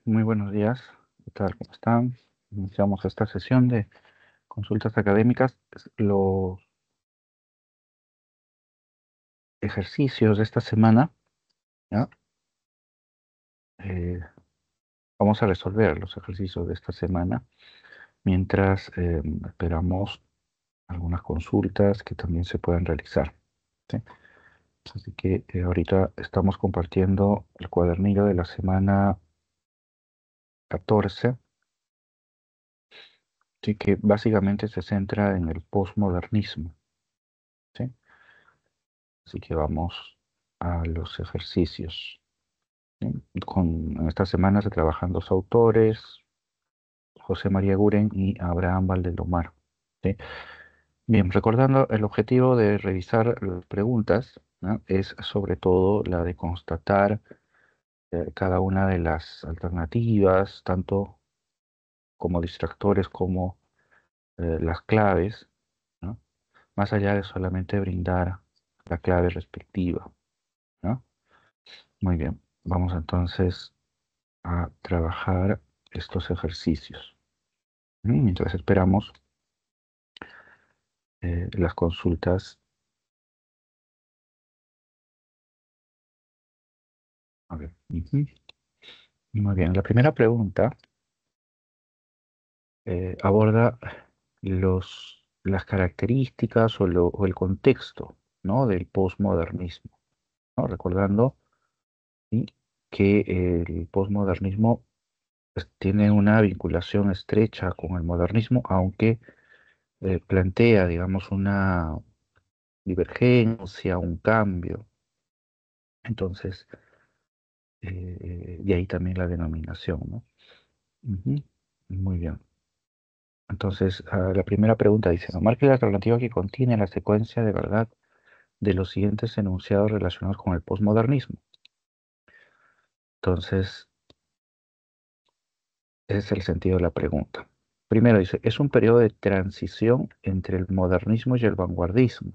Muy buenos días, ¿qué tal? ¿Cómo están? Iniciamos esta sesión de consultas académicas. Los ejercicios de esta semana, ¿ya? Eh, Vamos a resolver los ejercicios de esta semana mientras esperamos algunas consultas que también se pueden realizar, ¿sí? Así que ahorita estamos compartiendo el cuadernillo de la semana 14, sí, que básicamente se centra en el posmodernismo, ¿sí? Así que vamos a los ejercicios. ¿Sí? En esta semana se trabajan dos autores, José María Guren y Abraham Valdelomar. ¿Sí? Bien, recordando, el objetivo de revisar las preguntas, ¿no? Es sobre todo la de constatar cada una de las alternativas, tanto como distractores como las claves, ¿no? Más allá de solamente brindar la clave respectiva, ¿no? Muy bien, vamos entonces a trabajar estos ejercicios. Mientras esperamos las consultas. A ver. Muy bien, la primera pregunta aborda las características o el contexto, ¿no? Del posmodernismo, ¿no? Recordando, ¿sí? Que el posmodernismo pues, tiene una vinculación estrecha con el modernismo, aunque plantea, digamos, una divergencia, un cambio. Entonces, de ahí también la denominación, ¿no? Ujú. Muy bien. Entonces, la primera pregunta dice, ¿no? Marque la alternativa que contiene la secuencia de verdad de los siguientes enunciados relacionados con el posmodernismo. Entonces, ese es el sentido de la pregunta. Primero dice, es un periodo de transición entre el modernismo y el vanguardismo,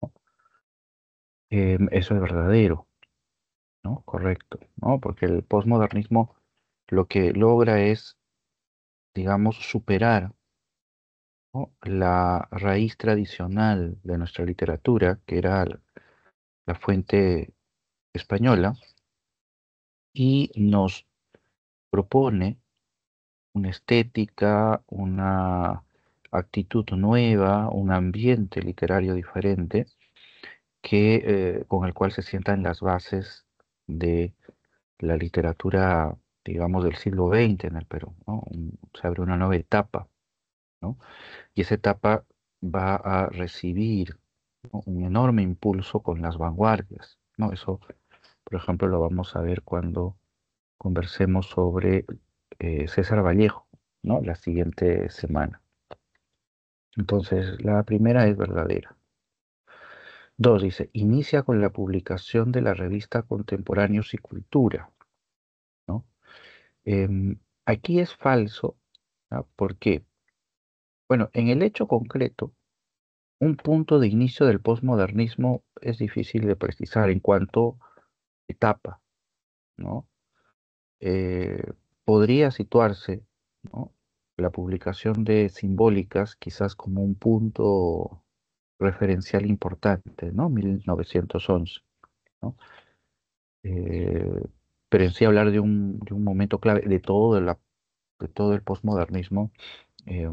¿no? Eso es verdadero, ¿no? Correcto, ¿no? Porque el posmodernismo lo que logra es, digamos, superar, ¿no? La raíz tradicional de nuestra literatura, que era la fuente española, y nos propone una estética, una actitud nueva, un ambiente literario diferente, con el cual se sientan las bases de la literatura, digamos, del siglo XX en el Perú, ¿no? Se abre una nueva etapa, ¿no? Y esa etapa va a recibir, ¿no? Un enorme impulso con las vanguardias, ¿no? Eso, por ejemplo, lo vamos a ver cuando conversemos sobre César Vallejo, ¿no? La siguiente semana. Entonces, la primera es verdadera. Dos, dice, inicia con la publicación de la revista Contemporáneos y Cultura, ¿no? Aquí es falso, ¿no? ¿Por qué? Bueno, en el hecho concreto, un punto de inicio del posmodernismo es difícil de precisar en cuanto etapa, ¿no? Eh, Podría situarse, ¿no? La publicación de Simbólicas quizás como un punto referencial importante, ¿no? 1911, ¿no? Eh, pero en sí hablar de un momento clave de todo el posmodernismo eh,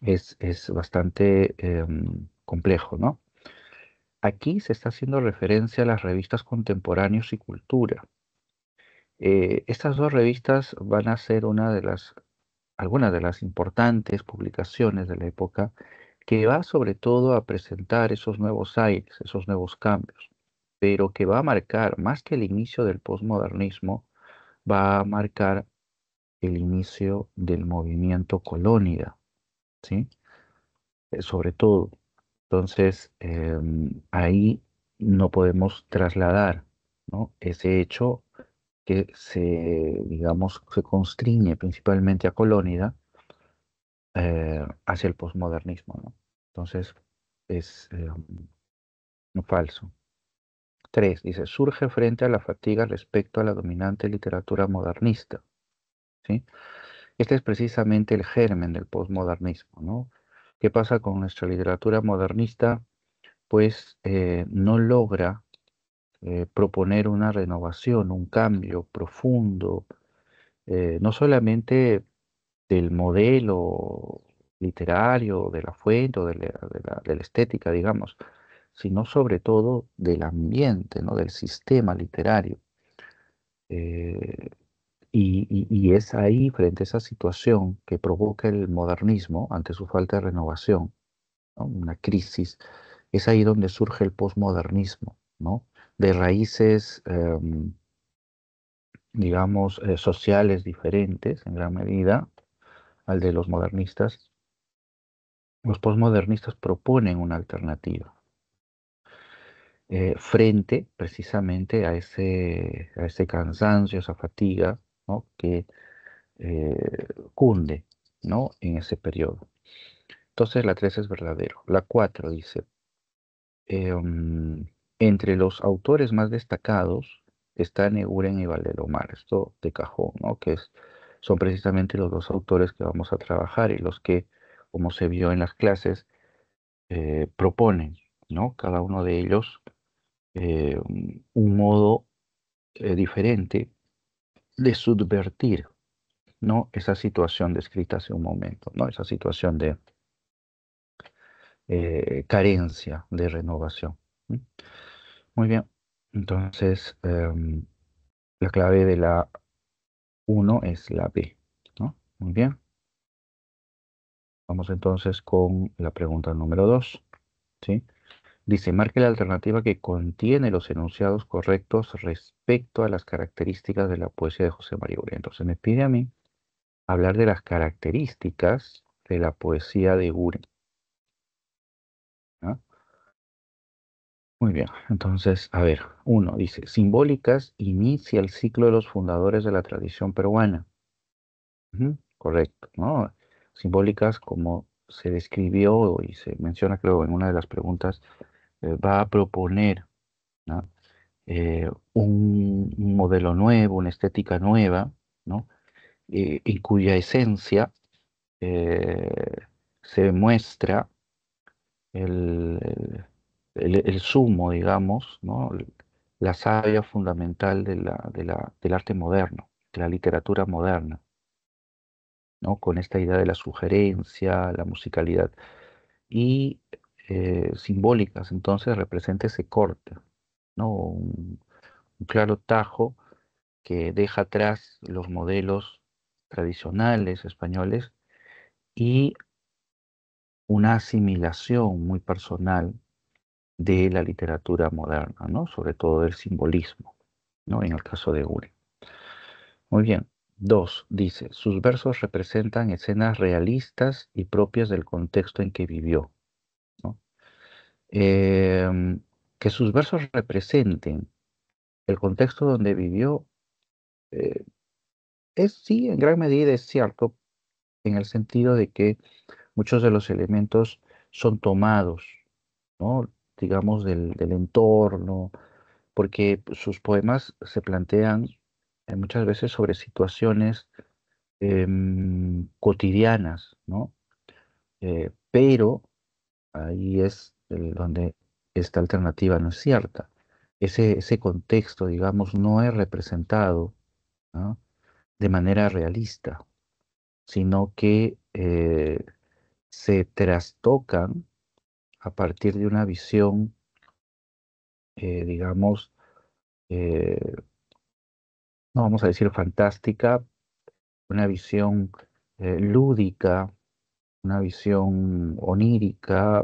es bastante complejo, ¿no? Aquí se está haciendo referencia a las revistas Contemporáneos y Cultura. Estas dos revistas van a ser algunas de las importantes publicaciones de la época que va sobre todo a presentar esos nuevos aires, esos nuevos cambios, pero que va a marcar, más que el inicio del posmodernismo, va a marcar el inicio del movimiento colónida, ¿sí? Sobre todo. Entonces, ahí no podemos trasladar, ¿no? Ese hecho que digamos, se constriñe principalmente a Colónida hacia el posmodernismo, ¿no? Entonces, es no falso. Tres, dice, surge frente a la fatiga respecto a la dominante literatura modernista, ¿sí? Este es precisamente el germen del posmodernismo, ¿no? ¿Qué pasa con nuestra literatura modernista? Pues no logra proponer una renovación, un cambio profundo, no solamente del modelo literario, de la fuente o de la estética, digamos, sino sobre todo del ambiente, ¿no? Del sistema literario. Eh, y es ahí, frente a esa situación que provoca el modernismo ante su falta de renovación, ¿no? Una crisis, es ahí donde surge el posmodernismo, ¿no? De raíces, digamos, sociales diferentes en gran medida al de los modernistas. Los posmodernistas proponen una alternativa frente precisamente a ese cansancio, esa fatiga, ¿no? que cunde, ¿no? en ese periodo. Entonces la 3 es verdadero. La 4 dice, entre los autores más destacados están Eguren y Valdelomar, esto de cajón, ¿no? Son precisamente los dos autores que vamos a trabajar y los que, como se vio en las clases, proponen, ¿no? Cada uno de ellos un modo diferente de subvertir, ¿no? esa situación descrita hace un momento, ¿no? esa situación de carencia de renovación. ¿Sí? Muy bien, entonces la clave de la uno es la B, ¿no? Muy bien, vamos entonces con la pregunta número 2, ¿sí? Dice, marque la alternativa que contiene los enunciados correctos respecto a las características de la poesía de José María Uría. Entonces me pide a mí hablar de las características de la poesía de Uren. ¿Ah? Muy bien, entonces, a ver, uno dice, simbólicas inicia el ciclo de los fundadores de la tradición peruana. Ujú, correcto, ¿no? Simbólicas, como se describió y se menciona, creo, en una de las preguntas, va a proponer, ¿no? Un modelo nuevo, una estética nueva, ¿no? En cuya esencia se muestra el, el sumo, digamos, ¿no? La savia fundamental del arte moderno, de la literatura moderna, ¿no? Con esta idea de la sugerencia, la musicalidad. Y simbólicas, entonces, representa ese corte, ¿no? Un claro tajo que deja atrás los modelos tradicionales españoles y una asimilación muy personal de la literatura moderna, ¿no? Sobre todo del simbolismo, ¿no? En el caso de Uri. Muy bien. Dos, dice, sus versos representan escenas realistas y propias del contexto en que vivió, ¿no? Que sus versos representen el contexto donde vivió, eh, es sí, en gran medida es cierto, en el sentido de que muchos de los elementos son tomados, ¿no? digamos, del entorno, porque sus poemas se plantean muchas veces sobre situaciones cotidianas, ¿no? Pero ahí es donde esta alternativa no es cierta. Ese contexto, digamos, no es representado, ¿no? de manera realista, sino que se trastocan a partir de una visión, digamos, eh, no vamos a decir fantástica, una visión lúdica, una visión onírica,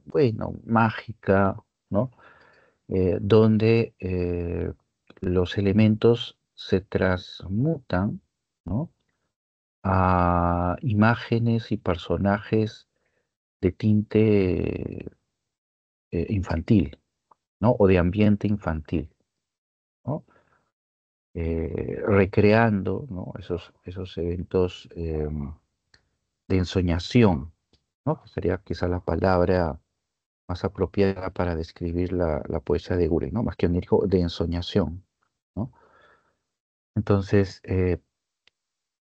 bueno, mágica, ¿no? Donde los elementos se transmutan, ¿no? a imágenes y personajes de tinte infantil, ¿no? O de ambiente infantil, ¿no? Recreando, ¿no? esos eventos de ensoñación, ¿no? Que sería quizá la palabra más apropiada para describir la poesía de Guren, ¿no? Más que onírico, de ensoñación, ¿no? Entonces, ese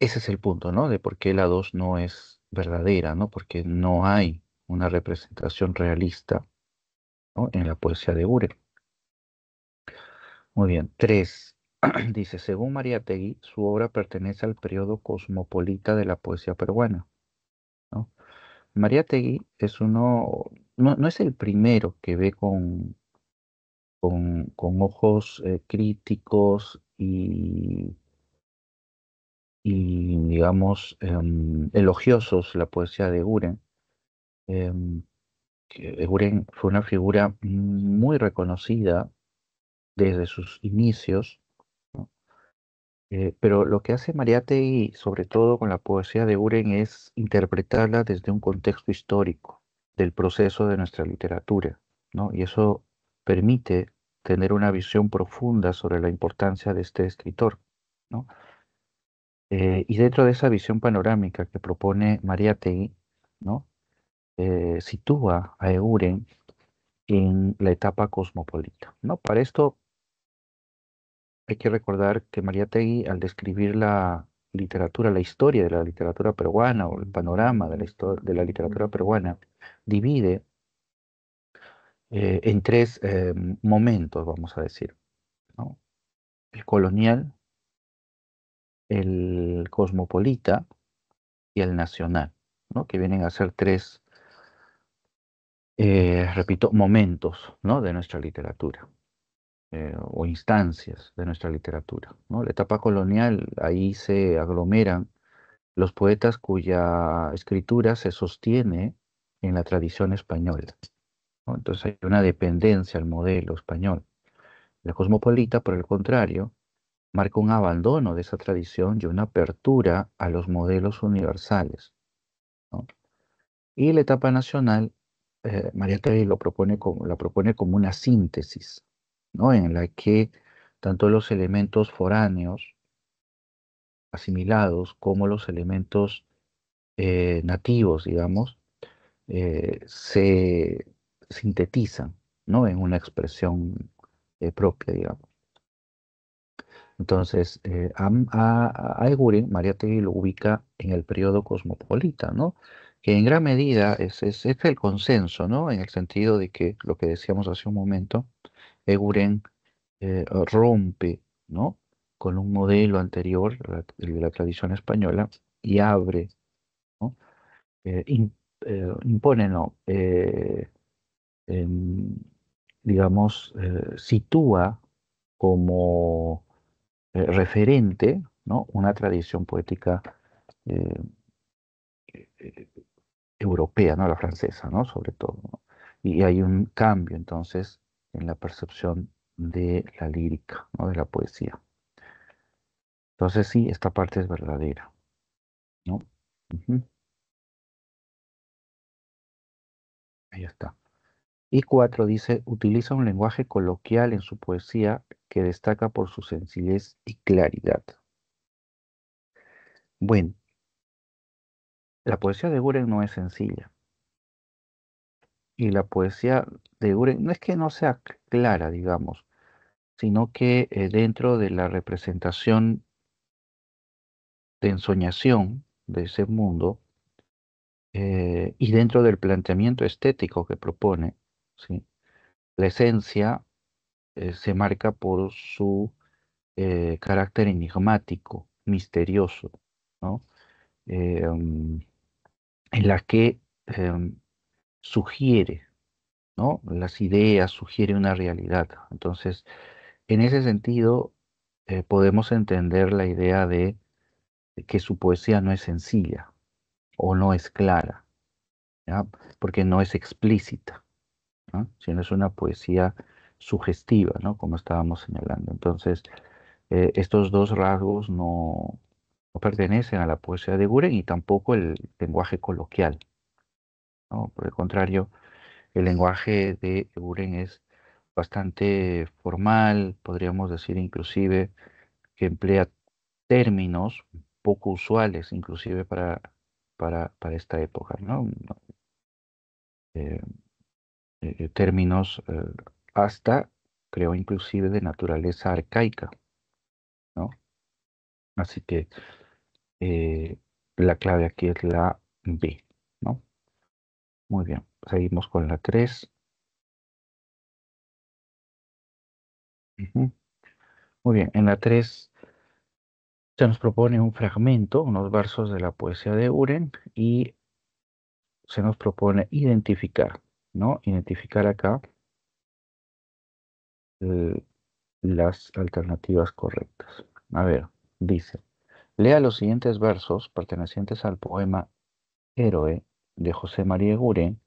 es el punto, ¿no? De por qué la 2 no es verdadera, ¿no? Porque no hay una representación realista, ¿no? En la poesía de Guren. Muy bien. 3. Dice, según Mariátegui, su obra pertenece al periodo cosmopolita de la poesía peruana, ¿no? Mariátegui es no es el primero que ve con ojos críticos y, digamos, elogiosos la poesía de Guren. Em, que Guren fue una figura muy reconocida desde sus inicios, ¿no? Pero lo que hace Mariátegui, sobre todo con la poesía de Guren, es interpretarla desde un contexto histórico del proceso de nuestra literatura, ¿no? Y eso permite tener una visión profunda sobre la importancia de este escritor, ¿no? Y dentro de esa visión panorámica que propone Mariátegui, ¿no? Sitúa a Eguren en la etapa cosmopolita, ¿no? Para esto hay que recordar que Mariátegui, al describir la literatura, la historia de la literatura peruana o el panorama de de la literatura peruana, divide en tres momentos, vamos a decir, ¿no? El colonial, el cosmopolita y el nacional, ¿no? Que vienen a ser tres, repito, momentos, ¿no? De nuestra literatura. O instancias de nuestra literatura, ¿no? La etapa colonial, ahí se aglomeran los poetas cuya escritura se sostiene en la tradición española, ¿no? Entonces hay una dependencia al modelo español. La cosmopolita, por el contrario, marca un abandono de esa tradición y una apertura a los modelos universales, ¿no? Y la etapa nacional, María Terry la propone como una síntesis, ¿no? En la que tanto los elementos foráneos asimilados como los elementos nativos, digamos, se sintetizan, ¿no? En una expresión propia, digamos. Entonces, a Eguren, Mariátegui lo ubica en el periodo cosmopolita, ¿no? Que en gran medida es el consenso, ¿no? En el sentido de que lo que decíamos hace un momento, Eguren rompe, ¿no? Con un modelo anterior, el de la tradición española, y abre, ¿no? Impone, ¿no? em, digamos, sitúa como referente, ¿no? Una tradición poética eh, eh, europea, ¿no? La francesa, ¿no? Sobre todo, ¿no? Y hay un cambio entonces en la percepción de la lírica, ¿no? De la poesía. Entonces sí, esta parte es verdadera, ¿no? Ujú, ahí está. Y 4 dice, utiliza un lenguaje coloquial en su poesía que destaca por su sencillez y claridad. Bueno, la poesía de Guren no es sencilla. Y la poesía de Guren no es que no sea clara, digamos, sino que dentro de la representación de ensoñación de ese mundo y dentro del planteamiento estético que propone, ¿sí? La esencia se marca por su carácter enigmático, misterioso, ¿no? En la que sugiere, ¿no? Las ideas, sugiere una realidad. Entonces, en ese sentido, podemos entender la idea de que su poesía no es sencilla o no es clara, ¿ya? Porque no es explícita, ¿no? Sino es una poesía sugestiva, ¿no? Como estábamos señalando. Entonces, estos dos rasgos no pertenecen a la poesía de Guren y tampoco el lenguaje coloquial, ¿no? Por el contrario, el lenguaje de Guren es bastante formal, podríamos decir inclusive que emplea términos poco usuales, inclusive para esta época, ¿no? términos hasta, creo, inclusive de naturaleza arcaica, ¿no? Así que eh, la clave aquí es la B, ¿no? Muy bien, seguimos con la 3. Ujú. Muy bien, en la 3 se nos propone un fragmento, unos versos de la poesía de Uren y se nos propone identificar, ¿no? Identificar acá eh, las alternativas correctas. A ver, dice, lea los siguientes versos pertenecientes al poema Héroe de José María Eguren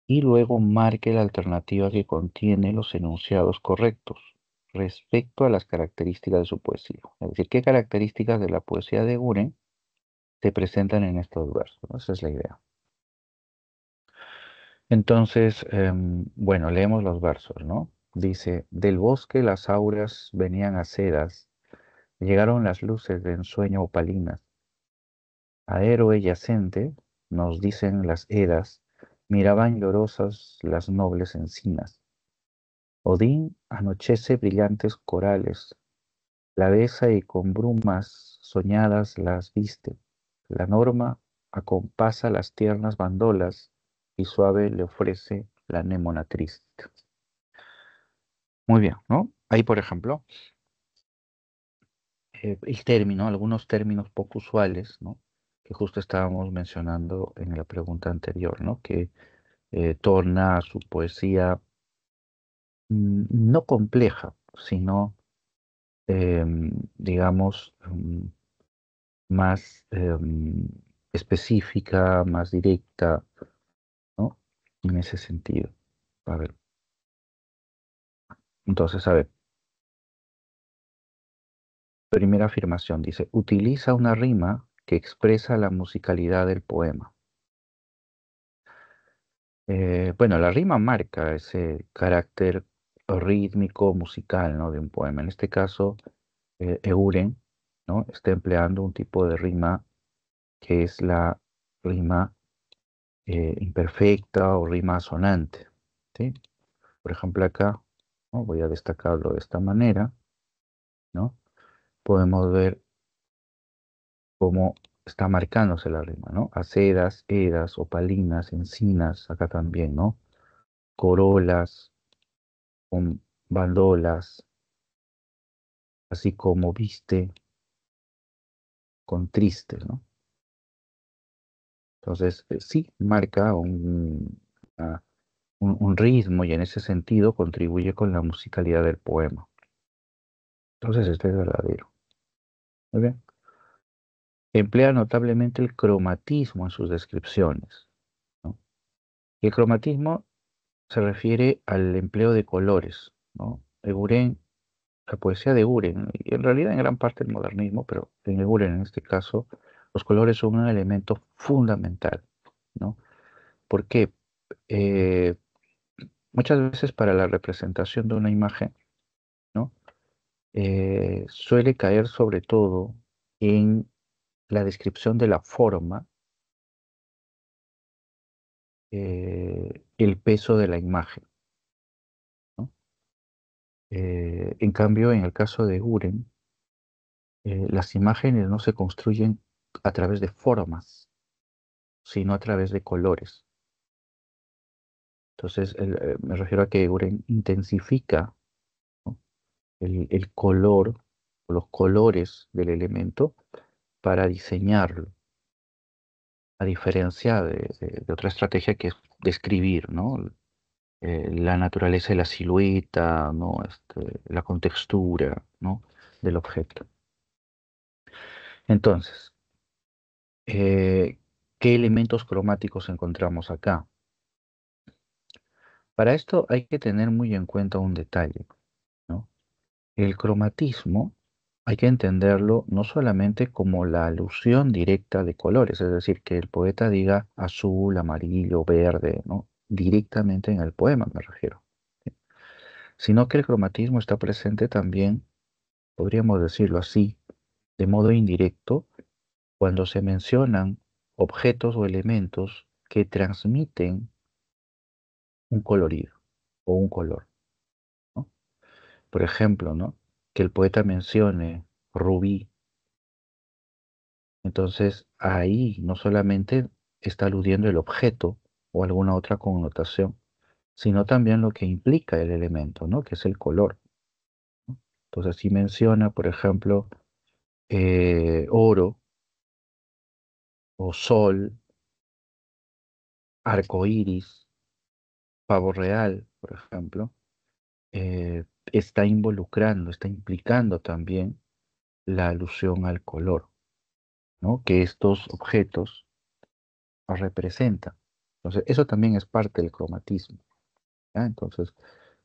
y luego marque la alternativa que contiene los enunciados correctos respecto a las características de su poesía. Es decir, qué características de la poesía de Eguren se presentan en estos versos, ¿no? Esa es la idea. Entonces, bueno, leemos los versos, ¿no? Dice, del bosque las auras venían a sedas, llegaron las luces de ensueño opalinas, a héroe yacente, nos dicen las edas, miraban llorosas las nobles encinas. Odín anochece brillantes corales, la besa y con brumas soñadas las viste. La norma acompasa las tiernas bandolas y suave le ofrece la anémona triste. Muy bien, ¿no? Ahí, por ejemplo, el término, algunos términos poco usuales, ¿no? Que justo estábamos mencionando en la pregunta anterior, ¿no? Que torna a su poesía no compleja, sino, digamos, más específica, más directa, ¿no? En ese sentido. A ver, entonces, a ver, primera afirmación dice, utiliza una rima que expresa la musicalidad del poema. Bueno, la rima marca ese carácter rítmico musical, ¿no? De un poema. En este caso, Euren, ¿no? Está empleando un tipo de rima que es la rima imperfecta o rima sonante, ¿sí? Por ejemplo, acá, ¿no? Voy a destacarlo de esta manera, ¿no? Podemos ver cómo está marcándose la rima, ¿no? Acedas, edas, opalinas, encinas, acá también, ¿no? Corolas, con bandolas, así como viste, con tristes, ¿no? Entonces, sí, marca ah, un ritmo y en ese sentido contribuye con la musicalidad del poema. Entonces, este es verdadero. Muy bien. Emplea notablemente el cromatismo en sus descripciones, ¿no? Y el cromatismo se refiere al empleo de colores, ¿no? Eguren, la poesía de Eguren, y en realidad en gran parte el modernismo, pero en Eguren en este caso, los colores son un elemento fundamental, ¿no? Porque eh, muchas veces para la representación de una imagen, ¿no? Suele caer sobre todo en la descripción de la forma, el peso de la imagen, ¿no? En cambio, en el caso de Guren, las imágenes no se construyen a través de formas, sino a través de colores. Entonces, me refiero a que Guren intensifica, ¿no? El color o los colores del elemento para diseñarlo, a diferencia de otra estrategia que es describir, ¿no? La naturaleza de la silueta, ¿no? La contextura, ¿no? Del objeto. Entonces, ¿qué elementos cromáticos encontramos acá? Para esto hay que tener muy en cuenta un detalle, ¿no? El cromatismo hay que entenderlo no solamente como la alusión directa de colores, es decir, que el poeta diga azul, amarillo, verde, ¿no? Directamente en el poema me refiero, ¿sí? Sino que el cromatismo está presente también, podríamos decirlo así, de modo indirecto, cuando se mencionan objetos o elementos que transmiten un colorido o un color, ¿no? Por ejemplo, ¿no? Que el poeta mencione rubí, entonces ahí no solamente está aludiendo el objeto o alguna otra connotación, sino también lo que implica el elemento, ¿no? Que es el color, ¿no? Entonces, si menciona, por ejemplo, oro o sol, arco iris, pavo real, por ejemplo, está involucrando, está implicando también la alusión al color, ¿no? Que estos objetos representan. Entonces, eso también es parte del cromatismo, ¿ya? Entonces,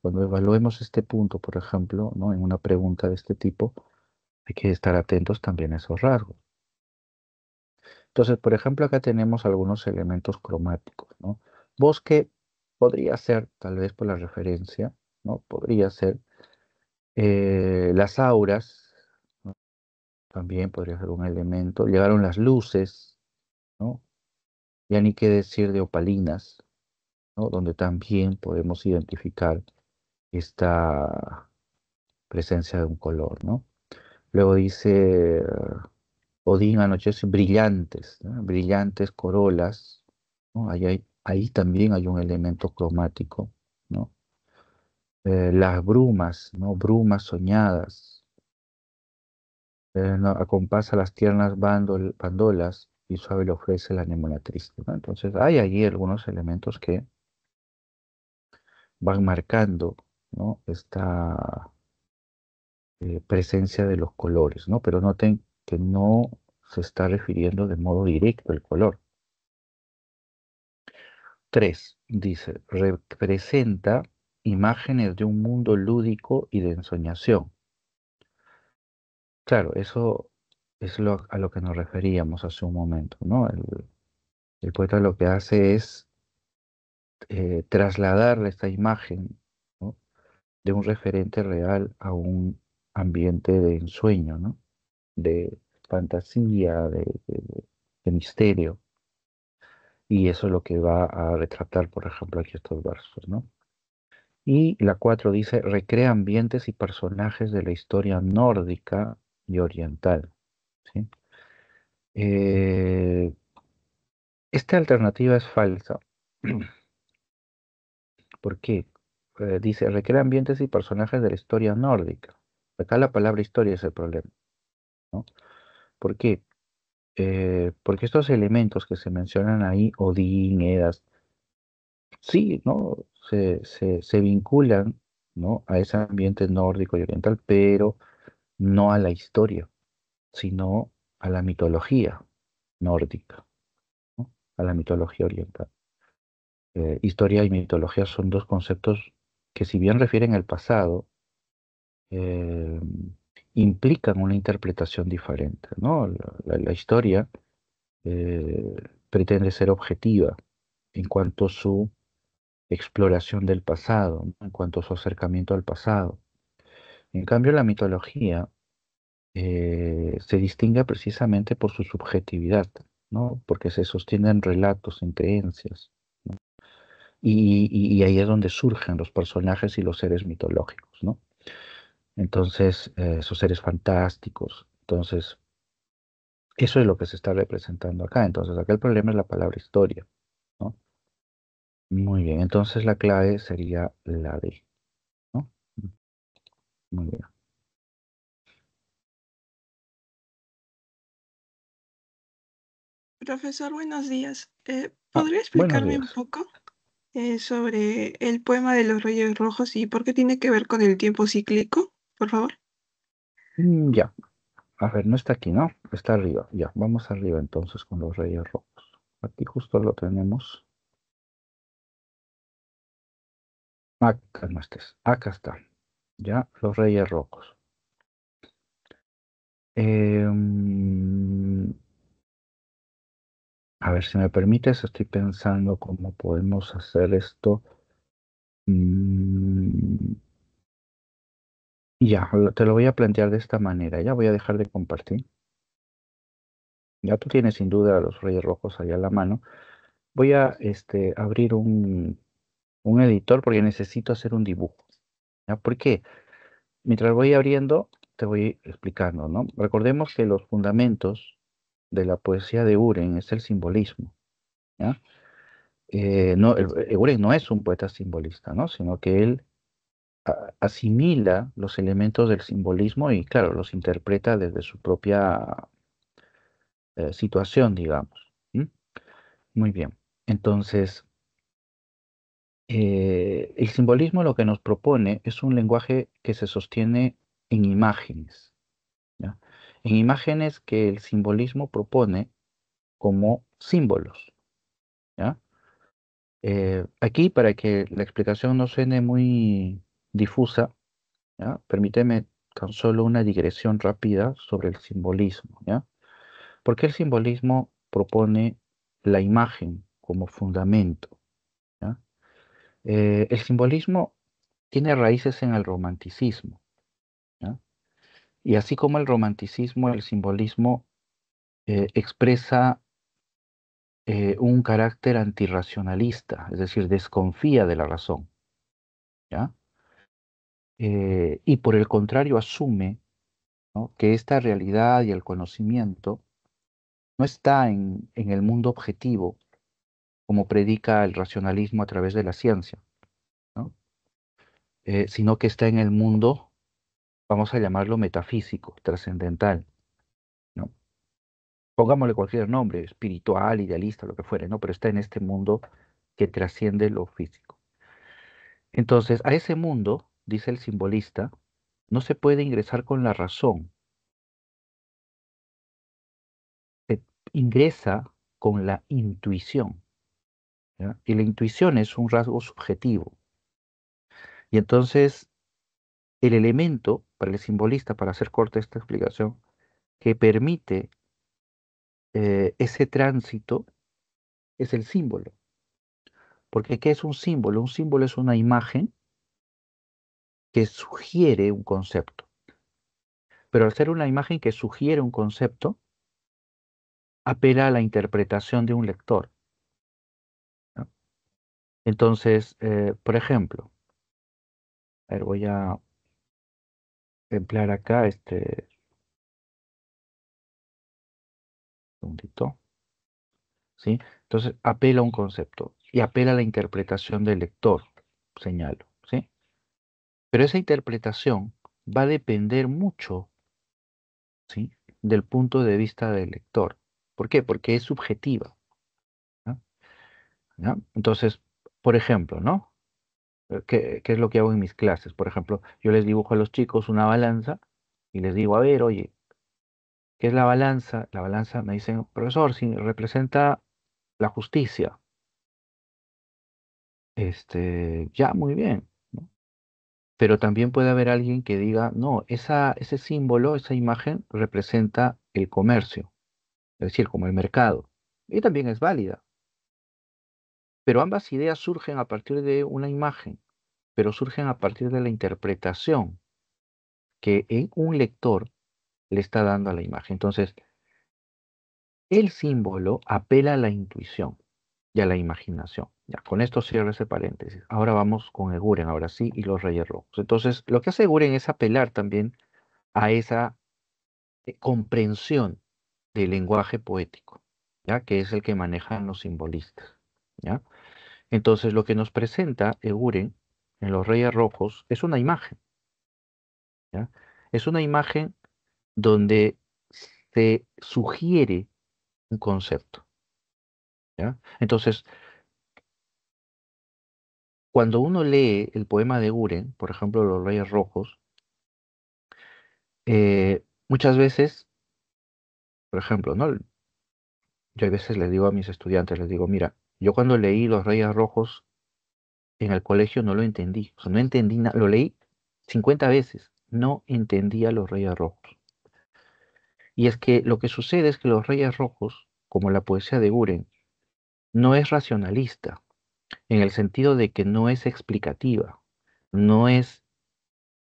cuando evaluemos este punto, por ejemplo, ¿no? En una pregunta de este tipo, hay que estar atentos también a esos rasgos. Entonces, por ejemplo, acá tenemos algunos elementos cromáticos, ¿no? Bosque podría ser, tal vez por la referencia, ¿no? Podría ser las auras, ¿no? También podría ser un elemento. Llegaron las luces, ¿no? Ya ni qué decir de opalinas, ¿no? Donde también podemos identificar esta presencia de un color, ¿no? Luego dice, Odín anochece brillantes, ¿no? Brillantes corolas, ¿no? Ahí también hay un elemento cromático, ¿no? Las brumas, ¿no? Brumas soñadas, ¿no? Acompasa las tiernas bandolas y suave le ofrece la anémona triste, ¿no? Entonces hay allí algunos elementos que van marcando, ¿no? Esta presencia de los colores, ¿no? Pero noten que no se está refiriendo de modo directo al color. 3 dice, representa imágenes de un mundo lúdico y de ensoñación. Claro, eso es a lo que nos referíamos hace un momento, ¿no? El poeta lo que hace es trasladar esta imagen, ¿no? De un referente real a un ambiente de ensueño, ¿no? De fantasía, de misterio. Y eso es lo que va a retratar, por ejemplo, aquí estos versos, ¿no? Y la 4 dice, recrea ambientes y personajes de la historia nórdica y oriental, ¿sí? Eh, esta alternativa es falsa. ¿Por qué? Dice, recrea ambientes y personajes de la historia nórdica. Acá la palabra historia es el problema, ¿no? ¿Por qué? Porque estos elementos que se mencionan ahí, Odín, Edas, sí, ¿no? Se vinculan, ¿no? A ese ambiente nórdico y oriental, pero no a la historia, sino a la mitología nórdica, ¿no? A la mitología oriental. Historia y mitología son dos conceptos que si bien refieren al pasado, eh, implican una interpretación diferente, ¿no? La historia eh, pretende ser objetiva en cuanto a su exploración del pasado, ¿no? En cuanto a su acercamiento al pasado. En cambio, la mitología se distingue precisamente por su subjetividad, ¿no? Porque se sostienen relatos en creencias. Y ahí es donde surgen los personajes y los seres mitológicos, ¿no? Entonces, esos seres fantásticos. Entonces, eso es lo que se está representando acá. Entonces, acá el problema es la palabra historia, ¿no? Muy bien, entonces la clave sería la D, ¿no? Muy bien. Profesor, buenos días. Ah, ¿Podría buenos explicarme un días. poco sobre el poema de los Reyes Rojos y por qué tiene que ver con el tiempo cíclico, por favor? Ya, a ver, no está aquí, ¿no? Está arriba. Ya, vamos arriba entonces con los Reyes Rojos. Aquí justo lo tenemos. Acá no estés. Acá está. Ya, los Reyes Rojos. Em, a ver si me permites, estoy pensando cómo podemos hacer esto. Mm, ya, te lo voy a plantear de esta manera. Ya voy a dejar de compartir. Ya tú tienes sin duda a los Reyes Rojos ahí a la mano. Voy a abrir Un editor porque necesito hacer un dibujo. ¿Ya? ¿Por qué? Mientras voy abriendo, te voy explicando, ¿no? Recordemos que los fundamentos de la poesía de Uren es el simbolismo, ¿ya? No, Uren no es un poeta simbolista, ¿no? Sino que él asimila los elementos del simbolismo y, claro, los interpreta desde su propia situación, digamos. ¿M? Muy bien. Entonces, el simbolismo lo que nos propone es un lenguaje que se sostiene en imágenes, ¿ya? En imágenes que el simbolismo propone como símbolos, ¿ya? Aquí, para que la explicación no suene muy difusa, ¿ya? Permíteme tan solo una digresión rápida sobre el simbolismo, ¿ya? Porque el simbolismo propone la imagen como fundamento, ¿ya? El simbolismo tiene raíces en el romanticismo, ¿ya? Y así como el romanticismo, el simbolismo expresa un carácter antirracionalista, es decir, desconfía de la razón, ¿ya? Y por el contrario asume, ¿no?, que esta realidad y el conocimiento no está en el mundo objetivo, como predica el racionalismo a través de la ciencia, ¿no? Sino que está en el mundo, vamos a llamarlo metafísico, trascendental, ¿no? Pongámosle cualquier nombre, espiritual, idealista, lo que fuere, ¿no? Pero está en este mundo que trasciende lo físico. Entonces, a ese mundo, dice el simbolista, no se puede ingresar con la razón, se ingresa con la intuición, ¿ya? Y la intuición es un rasgo subjetivo. Y entonces, el elemento para el simbolista, para hacer corta esta explicación, que permite ese tránsito es el símbolo. Porque ¿qué es un símbolo? Un símbolo es una imagen que sugiere un concepto. Pero al ser una imagen que sugiere un concepto, apela a la interpretación de un lector, ¿no? Entonces, por ejemplo, a ver, voy a emplear acá este segundito, ¿sí? Entonces, apela a un concepto y apela a la interpretación del lector, señalo, ¿sí? Pero esa interpretación va a depender mucho, ¿sí?, del punto de vista del lector. ¿Por qué? Porque es subjetiva, ¿no? ¿Ya? Entonces, por ejemplo, ¿no? ¿Qué es lo que hago en mis clases? Por ejemplo, yo les dibujo a los chicos una balanza y les digo, a ver, oye, ¿qué es la balanza? La balanza, me dicen, profesor, si representa la justicia. Ya, muy bien, ¿no? Pero también puede haber alguien que diga, no, ese símbolo, esa imagen representa el comercio, es decir, como el mercado. Y también es válida. Pero ambas ideas surgen a partir de una imagen, pero surgen a partir de la interpretación que un lector le está dando a la imagen. Entonces, el símbolo apela a la intuición y a la imaginación. Ya, con esto cierro ese paréntesis. Ahora vamos con Eguren, ahora sí, y los Reyes Rojos. Entonces, lo que hace Eguren es apelar también a esa comprensión del lenguaje poético, ¿ya? Que es el que manejan los simbolistas, ¿ya? Entonces, lo que nos presenta Eguren en los Reyes Rojos es una imagen, ¿ya? Es una imagen donde se sugiere un concepto, ¿ya? Entonces, cuando uno lee el poema de Guren, por ejemplo, Los Reyes Rojos, muchas veces, por ejemplo, ¿no? Yo a veces les digo a mis estudiantes, les digo, mira, yo cuando leí Los Reyes Rojos en el colegio no lo entendí, o sea, no entendí nada, lo leí 50 veces, no entendía Los Reyes Rojos. Y es que lo que sucede es que Los Reyes Rojos, como la poesía de Guren, no es racionalista, en el sentido de que no es explicativa, no es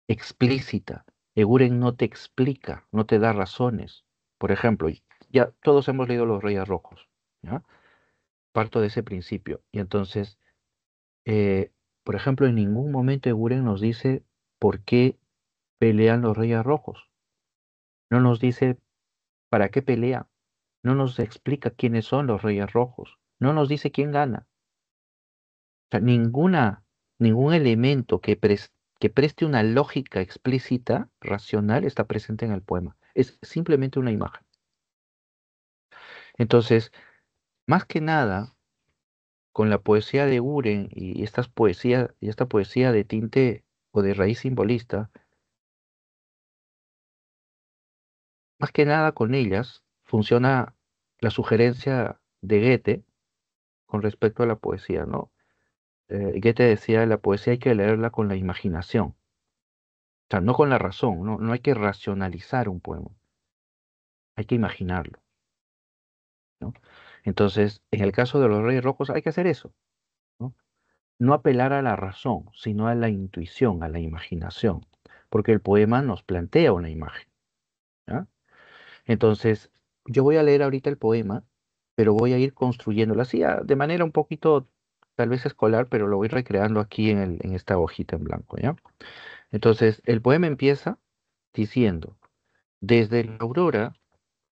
explícita. Eguren no te explica, no te da razones. Por ejemplo, ya todos hemos leído Los Reyes Rojos, ¿ya? Parto de ese principio. Y entonces, Por ejemplo, en ningún momento Eguren nos dice por qué pelean los Reyes Rojos. No nos dice para qué pelean. No nos explica quiénes son los Reyes Rojos. No nos dice quién gana. O sea, ningún elemento que preste una lógica explícita, racional, está presente en el poema. Es simplemente una imagen. Entonces, más que nada, con la poesía de Uren y esta poesía de tinte o de raíz simbolista, más que nada con ellas funciona la sugerencia de Goethe con respecto a la poesía, ¿no? Goethe decía, la poesía hay que leerla con la imaginación, o sea, no con la razón, no, no hay que racionalizar un poema, hay que imaginarlo, ¿no? Entonces, en el caso de los Reyes Rojos hay que hacer eso, ¿no? No apelar a la razón, sino a la intuición, a la imaginación, porque el poema nos plantea una imagen, ¿ya? Entonces, yo voy a leer ahorita el poema, pero voy a ir construyéndolo así, de manera un poquito, tal vez escolar, pero lo voy recreando aquí en esta hojita en blanco, ¿ya? Entonces, el poema empieza diciendo, desde la aurora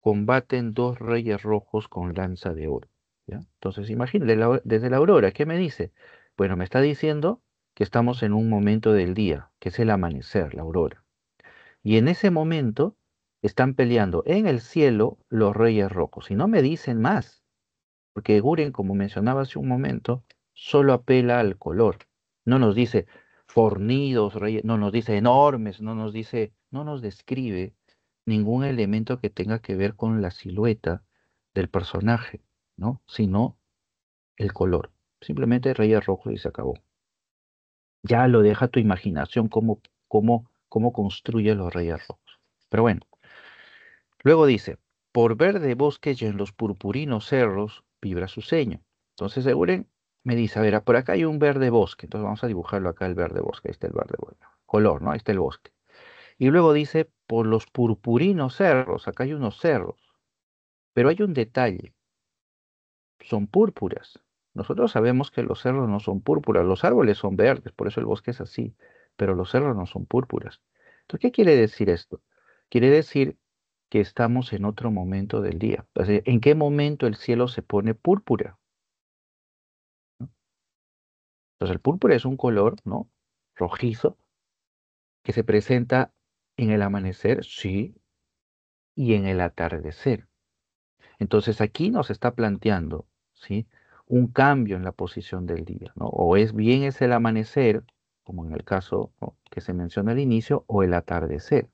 combaten dos reyes rojos con lanza de oro, ¿ya? Entonces, imagínate, desde la aurora, ¿qué me dice? Bueno, me está diciendo que estamos en un momento del día, que es el amanecer, la aurora. Y en ese momento están peleando en el cielo los reyes rojos. Y no me dicen más, porque Guren, como mencionaba hace un momento, solo apela al color. No nos dice fornidos, reyes, no nos dice enormes, no nos describe ningún elemento que tenga que ver con la silueta del personaje, ¿no? Sino el color. Simplemente reyes rojos y se acabó. Ya lo deja tu imaginación cómo construye los reyes rojos. Pero bueno. Luego dice, por verde bosque y en los purpurinos cerros vibra su seño. Entonces Euren me dice, a ver, por acá hay un verde bosque. Entonces vamos a dibujarlo acá el verde bosque. Ahí está el verde bosque. Color, ¿no? Ahí está el bosque. Y luego dice, por los purpurinos cerros. Acá hay unos cerros. Pero hay un detalle. Son púrpuras. Nosotros sabemos que los cerros no son púrpuras. Los árboles son verdes, por eso el bosque es así. Pero los cerros no son púrpuras. Entonces, ¿qué quiere decir esto? Quiere decir que estamos en otro momento del día. O sea, ¿en qué momento el cielo se pone púrpura? ¿No? Entonces, el púrpura es un color, ¿no? Rojizo, que se presenta en el amanecer, sí, y en el atardecer. Entonces, aquí nos está planteando, ¿sí? Un cambio en la posición del día, ¿no? O es bien es el amanecer, como en el caso, ¿no?, que se menciona al inicio, o el atardecer.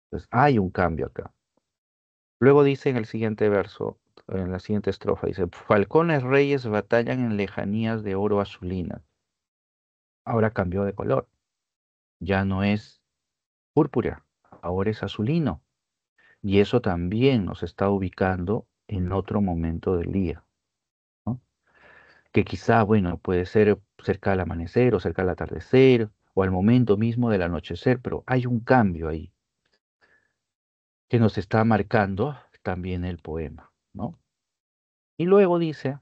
Entonces, hay un cambio acá. Luego dice en el siguiente verso, en la siguiente estrofa, dice, falcones reyes batallan en lejanías de oro azulina. Ahora cambió de color, ya no es púrpura, ahora es azulino. Y eso también nos está ubicando en otro momento del día, ¿no? Que quizá, bueno, puede ser cerca al amanecer o cerca al atardecer o al momento mismo del anochecer, pero hay un cambio ahí que nos está marcando también el poema, ¿no? Y luego dice,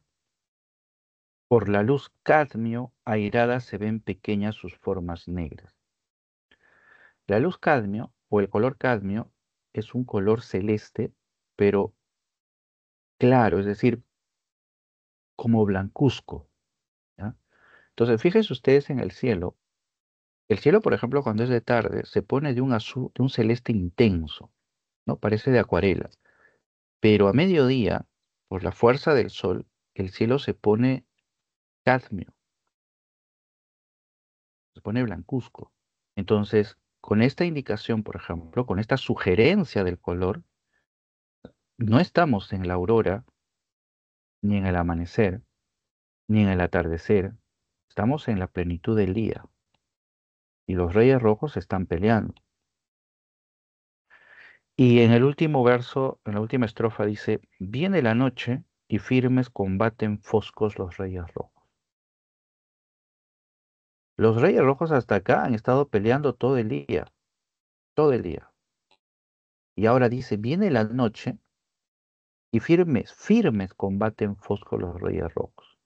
por la luz cadmio, airadas se ven pequeñas sus formas negras. La luz cadmio o el color cadmio es un color celeste, pero claro, es decir, como blancuzco, ¿ya? Entonces, fíjense ustedes en el cielo. El cielo, por ejemplo, cuando es de tarde, se pone de un azul, de un celeste intenso, ¿no? Parece de acuarela. Pero a mediodía, por la fuerza del sol, el cielo se pone cadmio, se pone blancuzco. Entonces, con esta indicación, por ejemplo, con esta sugerencia del color, no estamos en la aurora, ni en el amanecer, ni en el atardecer, estamos en la plenitud del día. Y los reyes rojos están peleando. Y en el último verso, en la última estrofa dice, viene la noche y firmes combaten foscos los reyes rojos. Los reyes rojos hasta acá han estado peleando todo el día, todo el día. Y ahora dice, viene la noche y firmes combaten foscos los reyes rojos.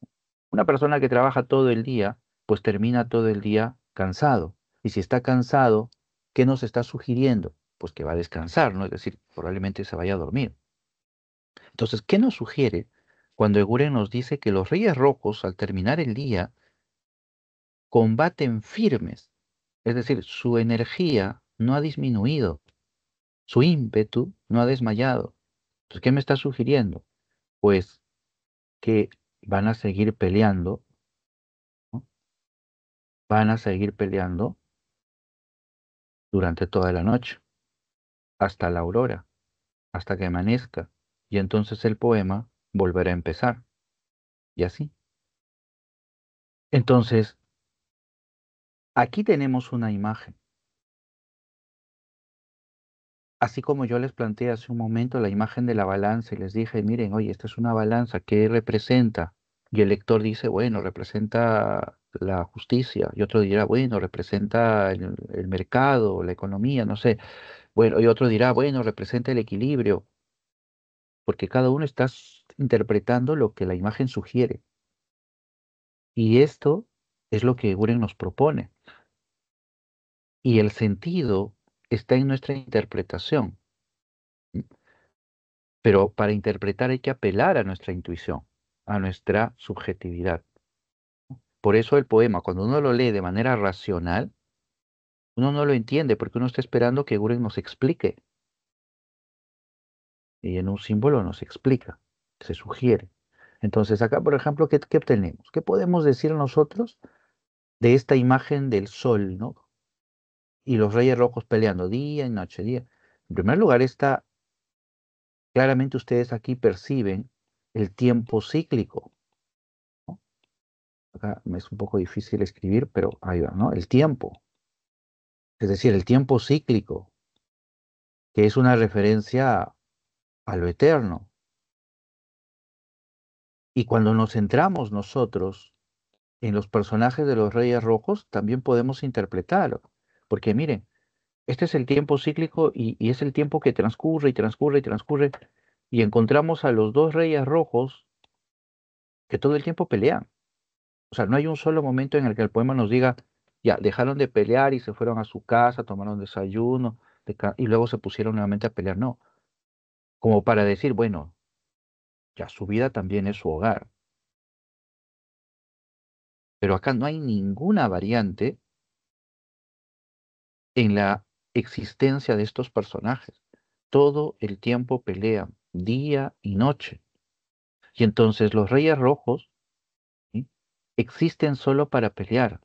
Una persona que trabaja todo el día, pues termina todo el día cansado. Y si está cansado, ¿qué nos está sugiriendo? Pues que va a descansar, ¿no? Es decir, probablemente se vaya a dormir. Entonces, ¿qué nos sugiere cuando Eguren nos dice que los Reyes Rojos, al terminar el día, combaten firmes? Es decir, su energía no ha disminuido, su ímpetu no ha desmayado. Entonces, ¿qué me está sugiriendo? Pues que van a seguir peleando, ¿no? Van a seguir peleando durante toda la noche, hasta la aurora, hasta que amanezca. Y entonces el poema volverá a empezar. Y así. Entonces, aquí tenemos una imagen. Así como yo les planteé hace un momento la imagen de la balanza y les dije, miren, oye, esta es una balanza, ¿qué representa? Y el lector dice, bueno, representa la justicia. Y otro dirá, bueno, representa el mercado, la economía, no sé. Bueno, y otro dirá, bueno, representa el equilibrio, porque cada uno está interpretando lo que la imagen sugiere. Y esto es lo que Guren nos propone. Y el sentido está en nuestra interpretación. Pero para interpretar hay que apelar a nuestra intuición, a nuestra subjetividad. Por eso el poema, cuando uno lo lee de manera racional, uno no lo entiende porque uno está esperando que Guren nos explique. Y en un símbolo nos explica, se sugiere. Entonces acá, por ejemplo, ¿qué obtenemos? ¿Qué podemos decir nosotros de esta imagen del sol, ¿no? Y los reyes rojos peleando día y noche, día. En primer lugar, está claramente ustedes aquí perciben el tiempo cíclico, ¿no? Acá me es un poco difícil escribir, pero ahí va, ¿no? El tiempo, es decir, el tiempo cíclico, que es una referencia a lo eterno. Y cuando nos centramos nosotros en los personajes de los Reyes Rojos, también podemos interpretarlo. Porque miren, este es el tiempo cíclico y es el tiempo que transcurre y transcurre y transcurre. Y encontramos a los dos Reyes Rojos que todo el tiempo pelean. O sea, no hay un solo momento en el que el poema nos diga, ya, dejaron de pelear y se fueron a su casa, tomaron desayuno y luego se pusieron nuevamente a pelear. No, como para decir, bueno, ya su vida también es su hogar. Pero acá no hay ninguna variante en la existencia de estos personajes. Todo el tiempo pelean, día y noche. Y entonces los Reyes Rojos, ¿sí?, existen solo para pelear,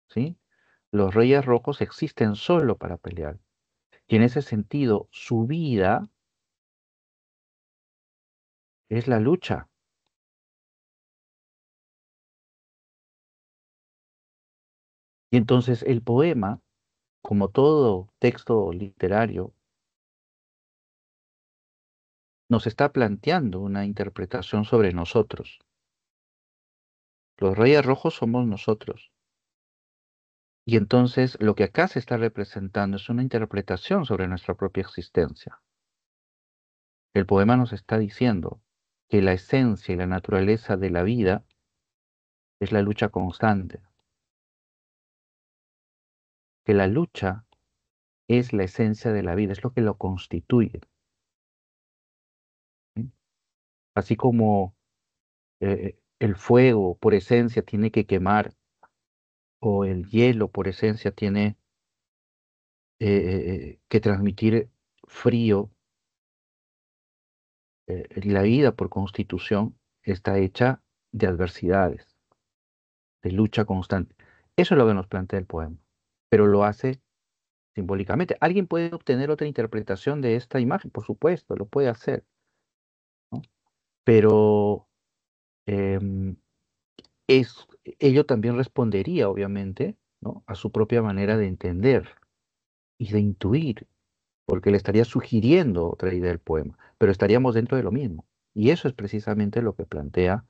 ¿sí? Los Reyes Rojos existen solo para pelear. Y en ese sentido, su vida es la lucha. Y entonces el poema, como todo texto literario, nos está planteando una interpretación sobre nosotros. Los Reyes Rojos somos nosotros. Y entonces lo que acá se está representando es una interpretación sobre nuestra propia existencia. El poema nos está diciendo que la esencia y la naturaleza de la vida es la lucha constante, que la lucha es la esencia de la vida, es lo que lo constituye, ¿sí? Así como el fuego por esencia tiene que quemar o el hielo por esencia tiene que transmitir frío, la vida por constitución está hecha de adversidades, de lucha constante. Eso es lo que nos plantea el poema, pero lo hace simbólicamente. ¿Alguien puede obtener otra interpretación de esta imagen? Por supuesto, lo puede hacer, ¿no? Pero em, es, ello también respondería, obviamente, ¿no?, a su propia manera de entender y de intuir, porque le estaría sugiriendo otra idea del poema, pero estaríamos dentro de lo mismo. Y eso es precisamente lo que plantea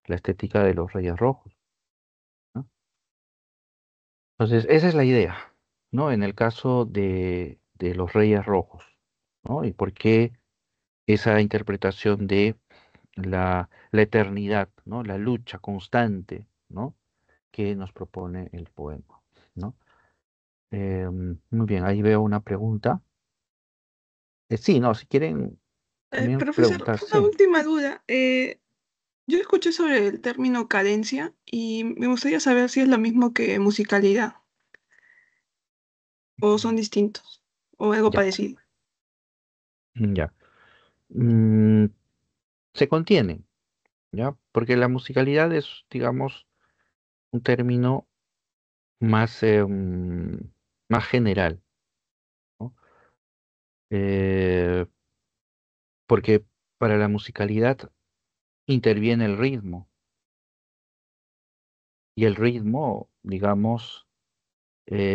la estética de los Reyes Rojos, ¿no? Entonces, esa es la idea, ¿no? En el caso de los Reyes Rojos, ¿no? Y por qué esa interpretación de la eternidad, ¿no? La lucha constante, ¿no? Que nos propone el poema, ¿no? Muy bien, ahí veo una pregunta. Sí, no, si quieren también Profesor, preguntar, una sí. última duda. Yo escuché sobre el término cadencia y me gustaría saber si es lo mismo que musicalidad o son distintos o algo Ya, parecido. ya. Mm, se contienen, ¿ya? Porque la musicalidad es, digamos, un término más, más general, ¿no? Eh, porque para la musicalidad interviene el ritmo y el ritmo, digamos,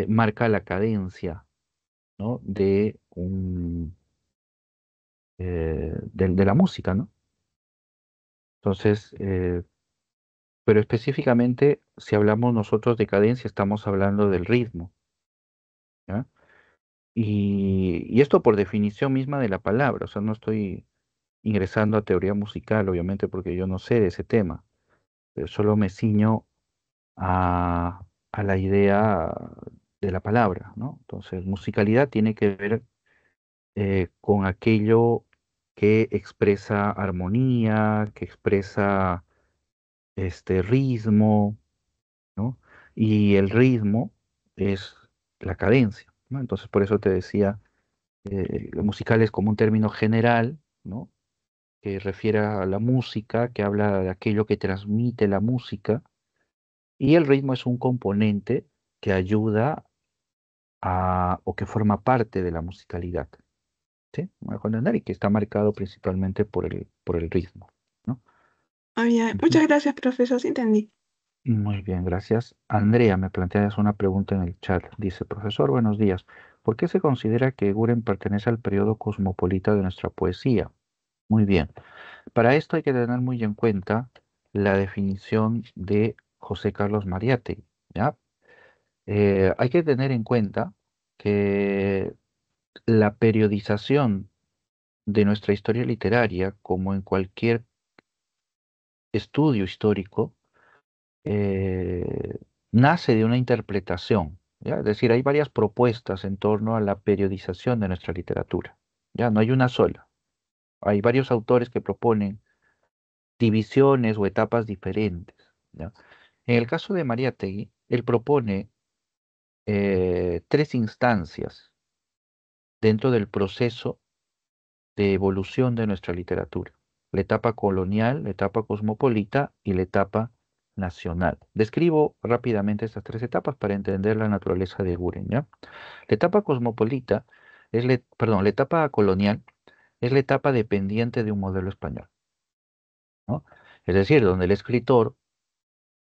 marca la cadencia, ¿no? De la música, ¿no? Entonces, pero específicamente, si hablamos nosotros de cadencia, estamos hablando del ritmo, ¿ya? Y esto por definición misma de la palabra, o sea, no estoy ingresando a teoría musical, obviamente, porque yo no sé de ese tema, pero solo me ciño a la idea de la palabra, ¿no? Entonces, musicalidad tiene que ver con aquello que expresa armonía, que expresa este ritmo, ¿no? Y el ritmo es la cadencia, ¿no? Entonces, por eso te decía, lo musical es como un término general, ¿no? Que refiere a la música, que habla de aquello que transmite la música, y el ritmo es un componente que ayuda o que forma parte de la musicalidad, ¿sí? ¿Me dejo entender? Y que está marcado principalmente por el ritmo, ¿no? Ah, ya. Ujú. Muchas gracias, profesor, sí entendí. Muy bien, gracias. Andrea, me planteas una pregunta en el chat. Dice, profesor, buenos días. ¿Por qué se considera que Eguren pertenece al periodo cosmopolita de nuestra poesía? Muy bien. Para esto hay que tener muy en cuenta la definición de José Carlos Mariátegui, ¿ya? Hay que tener en cuenta que la periodización de nuestra historia literaria, como en cualquier estudio histórico, eh, nace de una interpretación, ¿ya? Es decir, hay varias propuestas en torno a la periodización de nuestra literatura, ¿ya? No hay una sola. Hay varios autores que proponen divisiones o etapas diferentes, ¿ya? En el caso de Mariátegui, él propone tres instancias dentro del proceso de evolución de nuestra literatura: la etapa colonial, la etapa cosmopolita y la etapa nacional. Describo rápidamente estas tres etapas para entender la naturaleza de Guren, ¿ya? La etapa cosmopolita perdón, la etapa colonial es la etapa dependiente de un modelo español, ¿no? Es decir, donde el escritor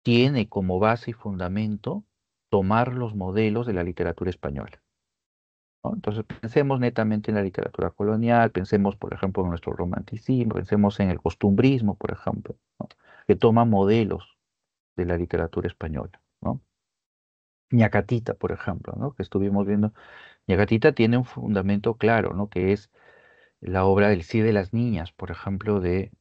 tiene como base y fundamento tomar los modelos de la literatura española, ¿no? Entonces, pensemos netamente en la literatura colonial, pensemos, por ejemplo, en nuestro romanticismo, pensemos en el costumbrismo, por ejemplo, ¿no? Que toma modelos de la literatura española, ¿no? Ñacatita, por ejemplo, ¿no? Que estuvimos viendo. Ñacatita tiene un fundamento claro, ¿no? Que es la obra del Cid de las Niñas, por ejemplo, de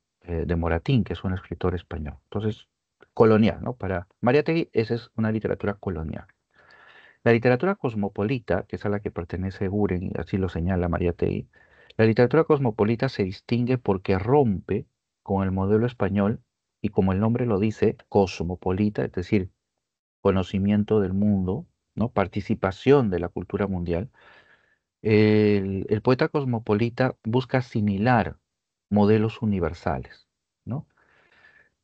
Moratín, que es un escritor español. Entonces, colonial, ¿no? Para Mariátegui, esa es una literatura colonial. La literatura cosmopolita, que es a la que pertenece Guren, y así lo señala Mariátegui, la literatura cosmopolita se distingue porque rompe con el modelo español y, como el nombre lo dice, cosmopolita, es decir, conocimiento del mundo, ¿no? Participación de la cultura mundial. El poeta cosmopolita busca asimilar modelos universales, ¿no?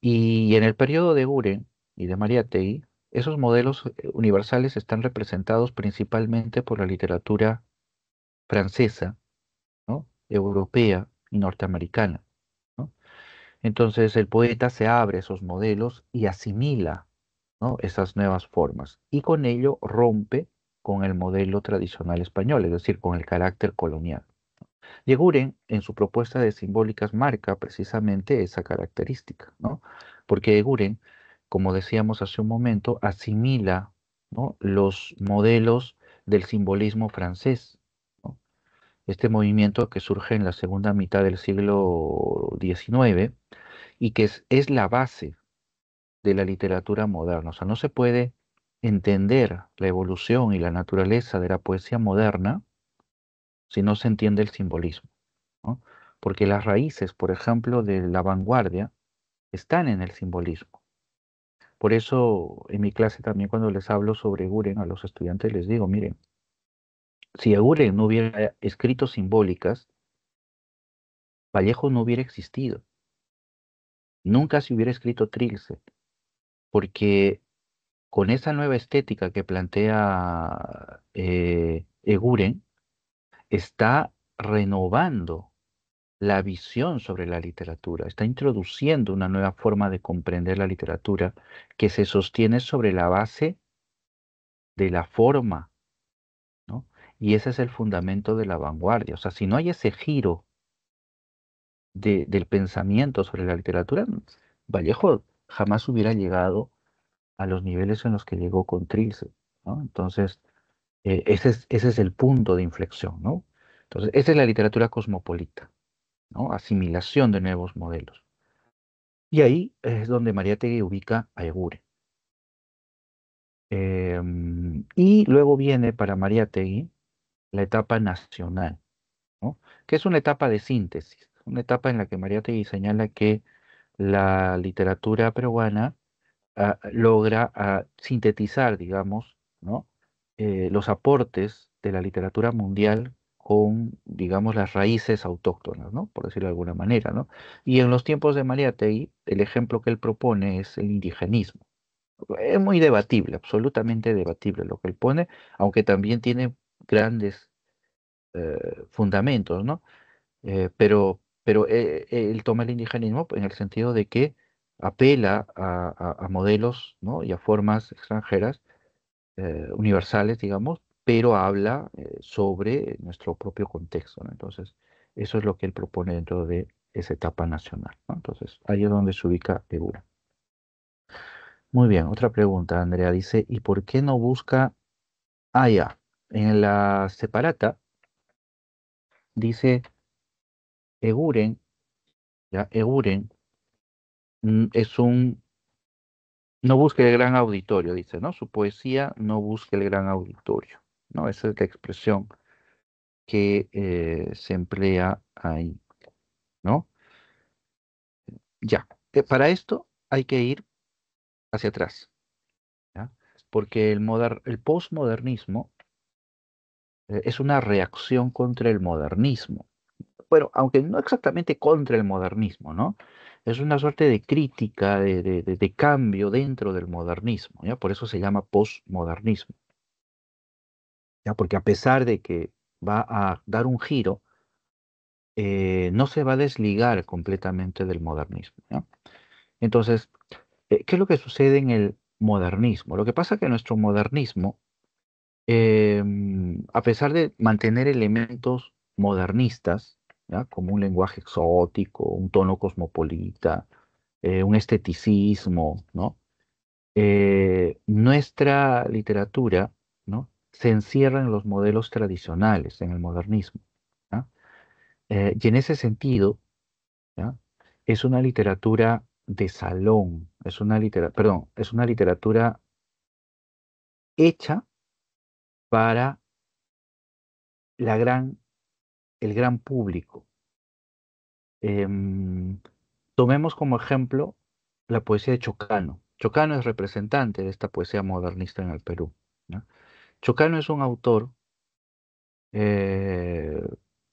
Y en el periodo de Guren y de Mariátegui, esos modelos universales están representados principalmente por la literatura francesa, ¿no? Europea y norteamericana, ¿no? Entonces el poeta se abre a esos modelos y asimila, ¿no? Esas nuevas formas, y con ello rompe con el modelo tradicional español, es decir, con el carácter colonial. Yeguren, en su propuesta de simbólicas, marca precisamente esa característica, ¿no? Porque Yeguren, como decíamos hace un momento, asimila, ¿no? Los modelos del simbolismo francés, ¿no? Este movimiento que surge en la segunda mitad del siglo XIX y que es la base de la literatura moderna. O sea, no se puede entender la evolución y la naturaleza de la poesía moderna si no se entiende el simbolismo, ¿no? Porque las raíces, por ejemplo, de la vanguardia están en el simbolismo. Por eso en mi clase también cuando les hablo sobre Eguren a los estudiantes les digo, miren, si Eguren no hubiera escrito simbólicas, Vallejo no hubiera existido. Nunca se hubiera escrito Trilce, porque con esa nueva estética que plantea Eguren, está renovando la visión sobre la literatura, está introduciendo una nueva forma de comprender la literatura que se sostiene sobre la base de la forma, ¿no? Y ese es el fundamento de la vanguardia. O sea, si no hay ese giro del pensamiento sobre la literatura, Vallejo jamás hubiera llegado a los niveles en los que llegó con Trilce, ¿no? Entonces, ese es el punto de inflexión, ¿no? Entonces, esa es la literatura cosmopolita, ¿no? Asimilación de nuevos modelos. Y ahí es donde Mariátegui ubica a Eguren. Y luego viene para Mariátegui la etapa nacional, ¿no? Que es una etapa de síntesis, una etapa en la que Mariátegui señala que la literatura peruana logra sintetizar, digamos, ¿no? Los aportes de la literatura mundial con, digamos, las raíces autóctonas, ¿no? Por decirlo de alguna manera, ¿no? Y en los tiempos de Mariátegui, el ejemplo que él propone es el indigenismo. Es muy debatible, absolutamente debatible lo que él pone, aunque también tiene grandes fundamentos, ¿no? Pero él toma el indigenismo en el sentido de que apela a modelos, ¿no? Y a formas extranjeras, universales, digamos, pero habla sobre nuestro propio contexto, ¿no? Entonces, eso es lo que él propone dentro de esa etapa nacional, ¿no? Entonces, ahí es donde se ubica Egura. Muy bien, otra pregunta, Andrea dice, ¿y por qué no busca, ya, en la separata dice Eguren, ya, Eguren es un, no busca el gran auditorio, dice, ¿no? Su poesía no busca el gran auditorio, ¿no? Esa es la expresión que se emplea ahí, ¿no? Ya, para esto hay que ir hacia atrás, ¿ya? Porque el postmodernismo es una reacción contra el modernismo. Bueno, aunque no exactamente contra el modernismo, ¿no? Es una suerte de crítica, de cambio dentro del modernismo, ¿ya? Por eso se llama postmodernismo, ¿ya? Porque a pesar de que va a dar un giro, no se va a desligar completamente del modernismo, ¿ya? Entonces, ¿qué es lo que sucede en el modernismo? Lo que pasa es que nuestro modernismo, a pesar de mantener elementos modernistas, ¿ya? Como un lenguaje exótico, un tono cosmopolita, un esteticismo, ¿no? Nuestra literatura, ¿no? Se encierra en los modelos tradicionales, en el modernismo, ¿ya? Y en ese sentido, ¿ya? Es una literatura de salón, perdón, es una literatura hecha para la gran, el gran público. Em, Tomemos como ejemplo la poesía de Chocano. Chocano es representante de esta poesía modernista en el Perú, ¿no? Chocano es un autor, eh,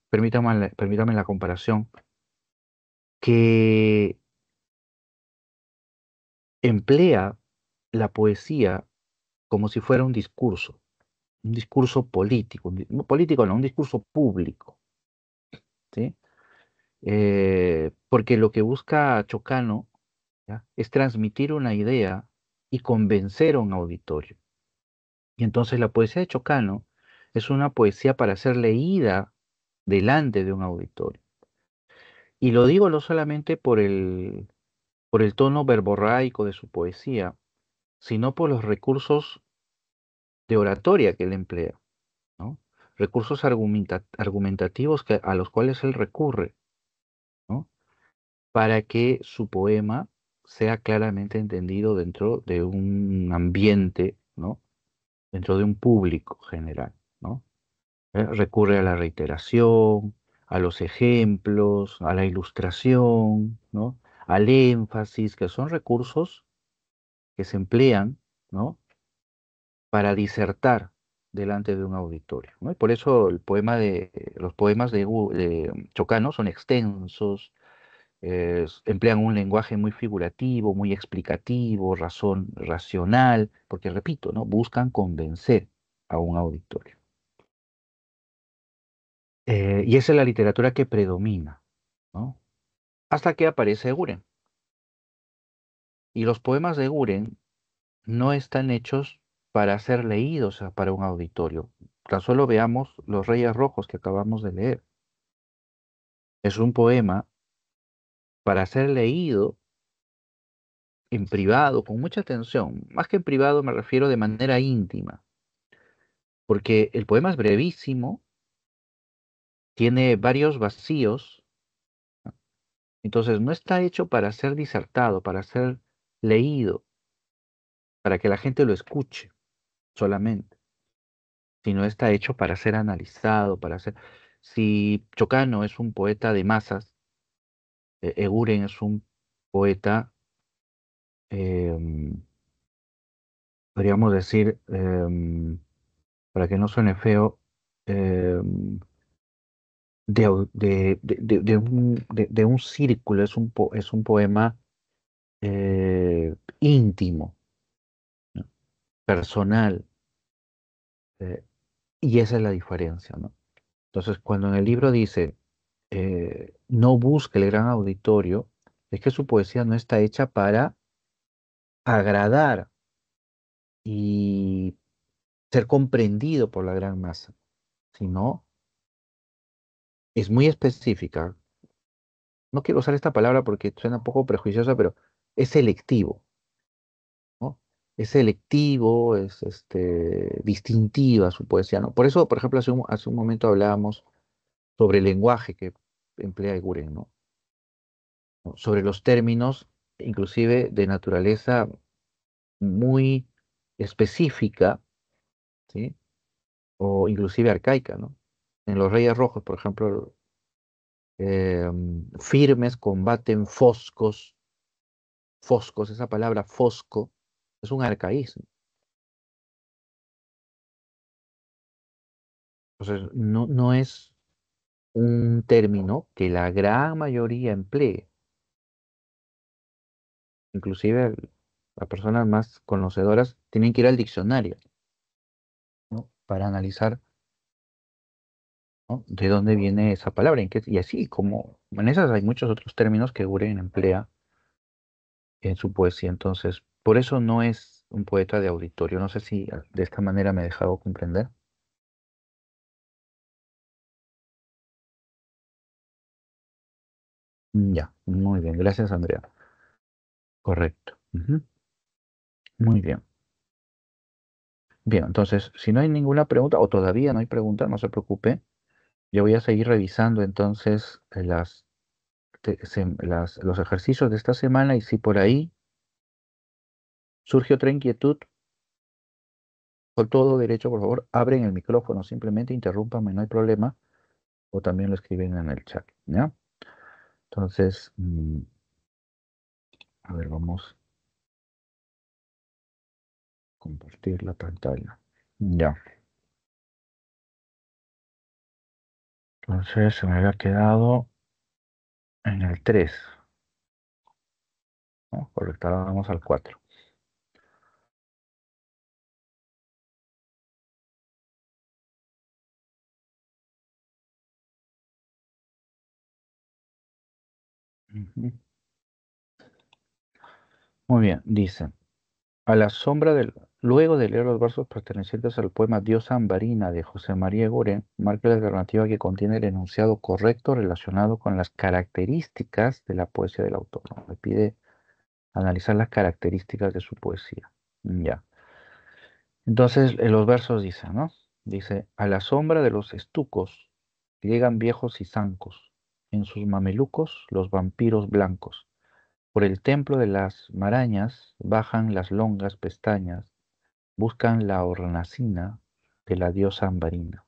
permítame la comparación, que emplea la poesía como si fuera un discurso político, no político no, un discurso público, ¿sí? Porque lo que busca Chocano, ¿ya? Es transmitir una idea y convencer a un auditorio. Y entonces la poesía de Chocano es una poesía para ser leída delante de un auditorio. Y lo digo no solamente por el tono verborráico de su poesía, sino por los recursos de oratoria que él emplea, ¿no? Recursos argumentativos a los cuales él recurre, ¿no? para que su poema sea claramente entendido dentro de un ambiente, ¿no? Dentro de un público general, ¿no? Recurre a la reiteración, a los ejemplos, a la ilustración, ¿no? Al énfasis, que son recursos que se emplean, ¿no? Para disertar delante de un auditorio, ¿no? Y por eso los poemas de Chocano son extensos, emplean un lenguaje muy figurativo, muy explicativo, racional, porque repito, ¿no? Buscan convencer a un auditorio. Y esa es la literatura que predomina, ¿no? Hasta que aparece Guren. Y los poemas de Guren no están hechos para ser leídos para un auditorio. Tan solo veamos Los Reyes Rojos que acabamos de leer. Es un poema para ser leído en privado, con mucha atención. Más que en privado me refiero de manera íntima, porque el poema es brevísimo, tiene varios vacíos, entonces no está hecho para ser disertado, para ser leído, para que la gente lo escuche solamente, sino está hecho para ser analizado, para ser... Si Chocano es un poeta de masas, Eguren es un poeta, em, podríamos decir, para que no suene feo, em, de un círculo, es un poema íntimo, ¿no? Personal, eh, y esa es la diferencia, ¿no? Entonces, cuando en el libro dice, no busque el gran auditorio, es que su poesía no está hecha para agradar y ser comprendido por la gran masa, sino es muy específica. No quiero usar esta palabra porque suena un poco prejuiciosa, pero es selectivo, ¿no? Es selectivo, es distintiva su poesía, ¿no? Por eso, por ejemplo, hace un momento hablábamos sobre el lenguaje que emplea Eguren, ¿no? ¿No? Sobre los términos, inclusive de naturaleza muy específica, ¿sí? O inclusive arcaica, ¿no? En Los Reyes Rojos, por ejemplo, firmes combaten foscos, foscos, esa palabra fosco es un arcaísmo. Entonces, no es un término que la gran mayoría emplee. Inclusive las personas más conocedoras tienen que ir al diccionario, ¿no? Para analizar, ¿no? De dónde viene esa palabra. Y así como en esas hay muchos otros términos que Guren emplea en su poesía. Entonces, por eso no es un poeta de auditorio. No sé si de esta manera me he dejado comprender. Ya, muy bien. Gracias, Andrea. Correcto. Ujú. Muy bien. Bien, entonces, si no hay ninguna pregunta, o todavía no hay pregunta, no se preocupe. Yo voy a seguir revisando entonces los ejercicios de esta semana y si por ahí surge otra inquietud, con todo derecho, por favor, abren el micrófono, simplemente interrúmpame, no hay problema, o también lo escriben en el chat, ¿ya? Entonces, a ver, vamos a compartir la pantalla. Ya, entonces se me había quedado en el 3, ¿no? Correcto, ahora vamos al 4. Ujú. Muy bien, dice. A la sombra del... Luego de leer los versos pertenecientes al poema Diosa Ambarina de José María Eguren, marca la alternativa que contiene el enunciado correcto relacionado con las características de la poesía del autor, ¿no? Me pide analizar las características de su poesía. Ya. Entonces, en los versos dice, ¿no? Dice, a la sombra de los estucos llegan viejos y zancos. en sus mamelucos los vampiros blancos. Por el templo de las marañas bajan las longas pestañas, buscan la hornacina de la diosa Ambarina.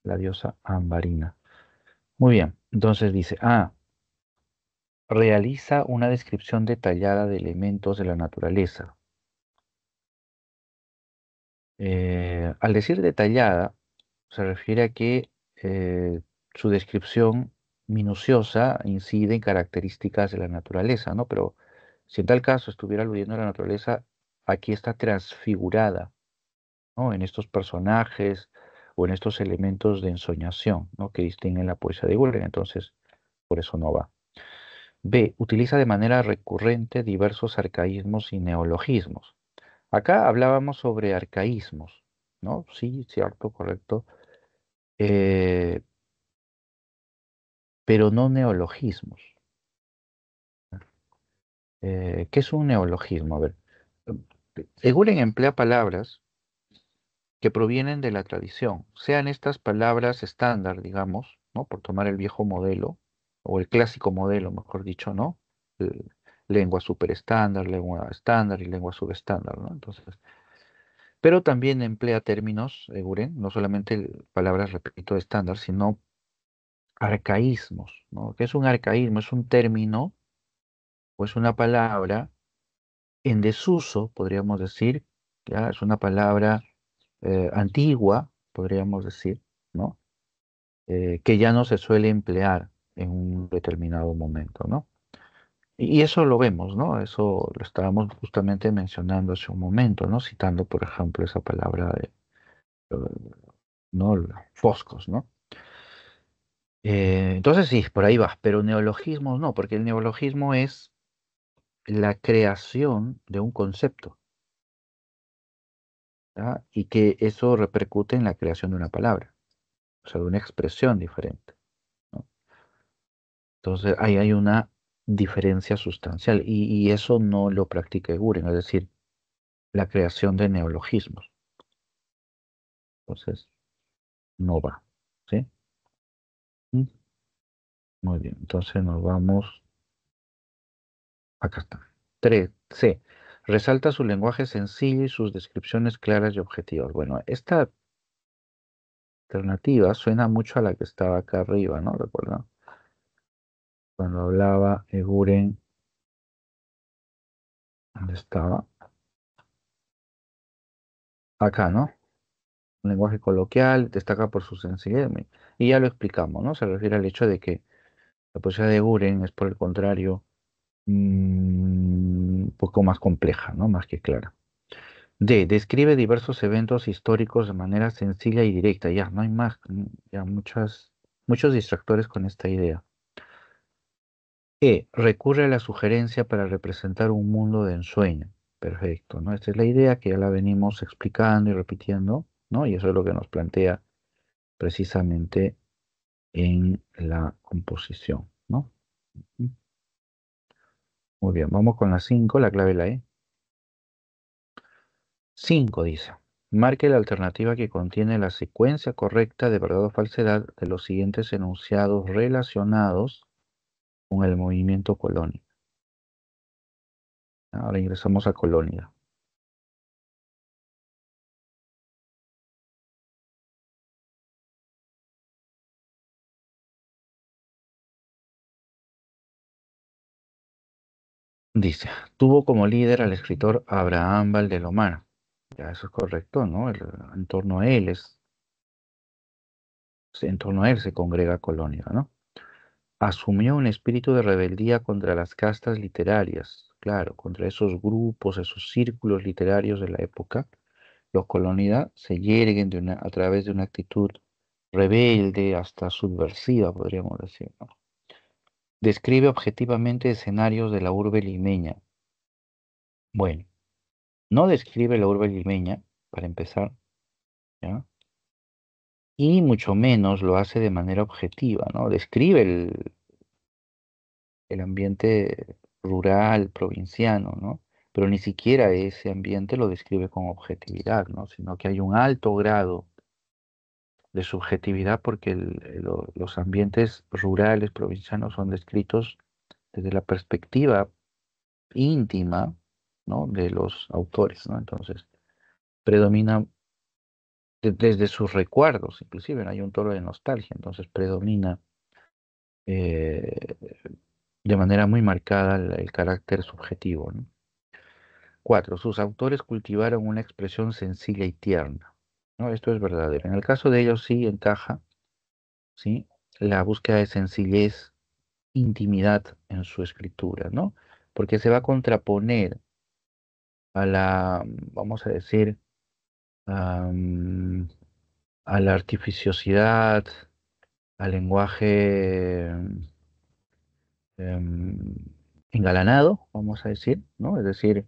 La diosa Ambarina. Muy bien, entonces dice, realiza una descripción detallada de elementos de la naturaleza. Al decir detallada, se refiere a que su descripción minuciosa incide en características de la naturaleza, ¿no? Pero si en tal caso estuviera aludiendo a la naturaleza, aquí está transfigurada, ¿no? En estos personajes o en estos elementos de ensoñación, ¿no? Que distinguen la poesía de Gulliver, entonces por eso no va. B. Utiliza de manera recurrente diversos arcaísmos y neologismos. Acá hablábamos sobre arcaísmos, ¿no? Sí, cierto, correcto. Eh, pero no neologismos. ¿Qué es un neologismo? A ver, Eguren emplea palabras que provienen de la tradición, sean estas palabras estándar, digamos, ¿no? Por tomar el viejo modelo, o el clásico modelo, mejor dicho, ¿no? El- lengua lengua estándar y lengua subestándar, ¿no? Entonces, pero también emplea términos, Eguren, no solamente palabras, repito, estándar, sino arcaísmos, ¿no? ¿Qué es un arcaísmo? Es un término o es una palabra en desuso, podríamos decir, ¿ya? Es una palabra antigua, podríamos decir, ¿no? Que ya no se suele emplear en un determinado momento, ¿no? Y eso lo vemos, ¿no? Eso lo estábamos justamente mencionando hace un momento, ¿no? Citando, por ejemplo, esa palabra de, ¿no? Foscos, ¿no? Entonces sí, por ahí va, pero neologismos no, porque el neologismo es la creación de un concepto, ¿ya? Y que eso repercute en la creación de una palabra, o sea, de una expresión diferente, ¿no? Entonces ahí hay una diferencia sustancial y eso no lo practica Eguren, es decir, la creación de neologismos. Entonces no va, ¿sí? Mm, Muy bien, entonces nos vamos, acá está. 3. C. Resalta su lenguaje sencillo y sus descripciones claras y objetivas. Bueno, esta alternativa suena mucho a la que estaba acá arriba, ¿no? ¿Recuerdan? Cuando hablaba Eguren, ¿dónde estaba? Acá, ¿no? Un lenguaje coloquial, destaca por su sencillez. Y ya lo explicamos, ¿no? Se refiere al hecho de que la poesía de Eguren es, por el contrario, un poco más compleja, ¿no? Más que clara. D. Describe diversos eventos históricos de manera sencilla y directa. Ya, no hay más, ya muchos distractores con esta idea. E. Recurre a la sugerencia para representar un mundo de ensueño. Perfecto, ¿no? Esta es la idea que ya la venimos explicando y repitiendo, ¿no? Y eso es lo que nos plantea precisamente en la composición, ¿no? Muy bien, vamos con la 5, la clave la E. 5 dice, marque la alternativa que contiene la secuencia correcta de verdad o falsedad de los siguientes enunciados relacionados con el movimiento Colonia. Ahora ingresamos a Colonia. Dice, tuvo como líder al escritor Abraham Valdelomar. Ya eso es correcto, ¿no? En torno a él en torno a él se congrega Colonia, ¿no? Asumió un espíritu de rebeldía contra las castas literarias, claro, contra esos grupos, esos círculos literarios de la época. Los colonias se yerguen a través de una actitud rebelde, hasta subversiva, podríamos decir, ¿no? Describe objetivamente escenarios de la urbe limeña. Bueno, no describe la urbe limeña, para empezar, ¿ya? Y mucho menos lo hace de manera objetiva, ¿no? Describe el ambiente rural, provinciano, ¿no? Pero ni siquiera ese ambiente lo describe con objetividad, ¿no? Sino que hay un alto grado de subjetividad porque los ambientes rurales provincianos son descritos desde la perspectiva íntima, ¿no? De los autores, ¿no? Entonces, predomina desde sus recuerdos, inclusive, ¿no? Hay un tono de nostalgia, entonces predomina eh, de manera muy marcada el carácter subjetivo, ¿no? Cuatro, sus autores cultivaron una expresión sencilla y tierna, ¿no? Esto es verdadero. En el caso de ellos sí encaja, ¿sí? La búsqueda de sencillez, intimidad en su escritura, ¿no? Porque se va a contraponer a la, vamos a decir, am, a la artificiosidad, al lenguaje em, engalanado, vamos a decir, ¿no? Es decir,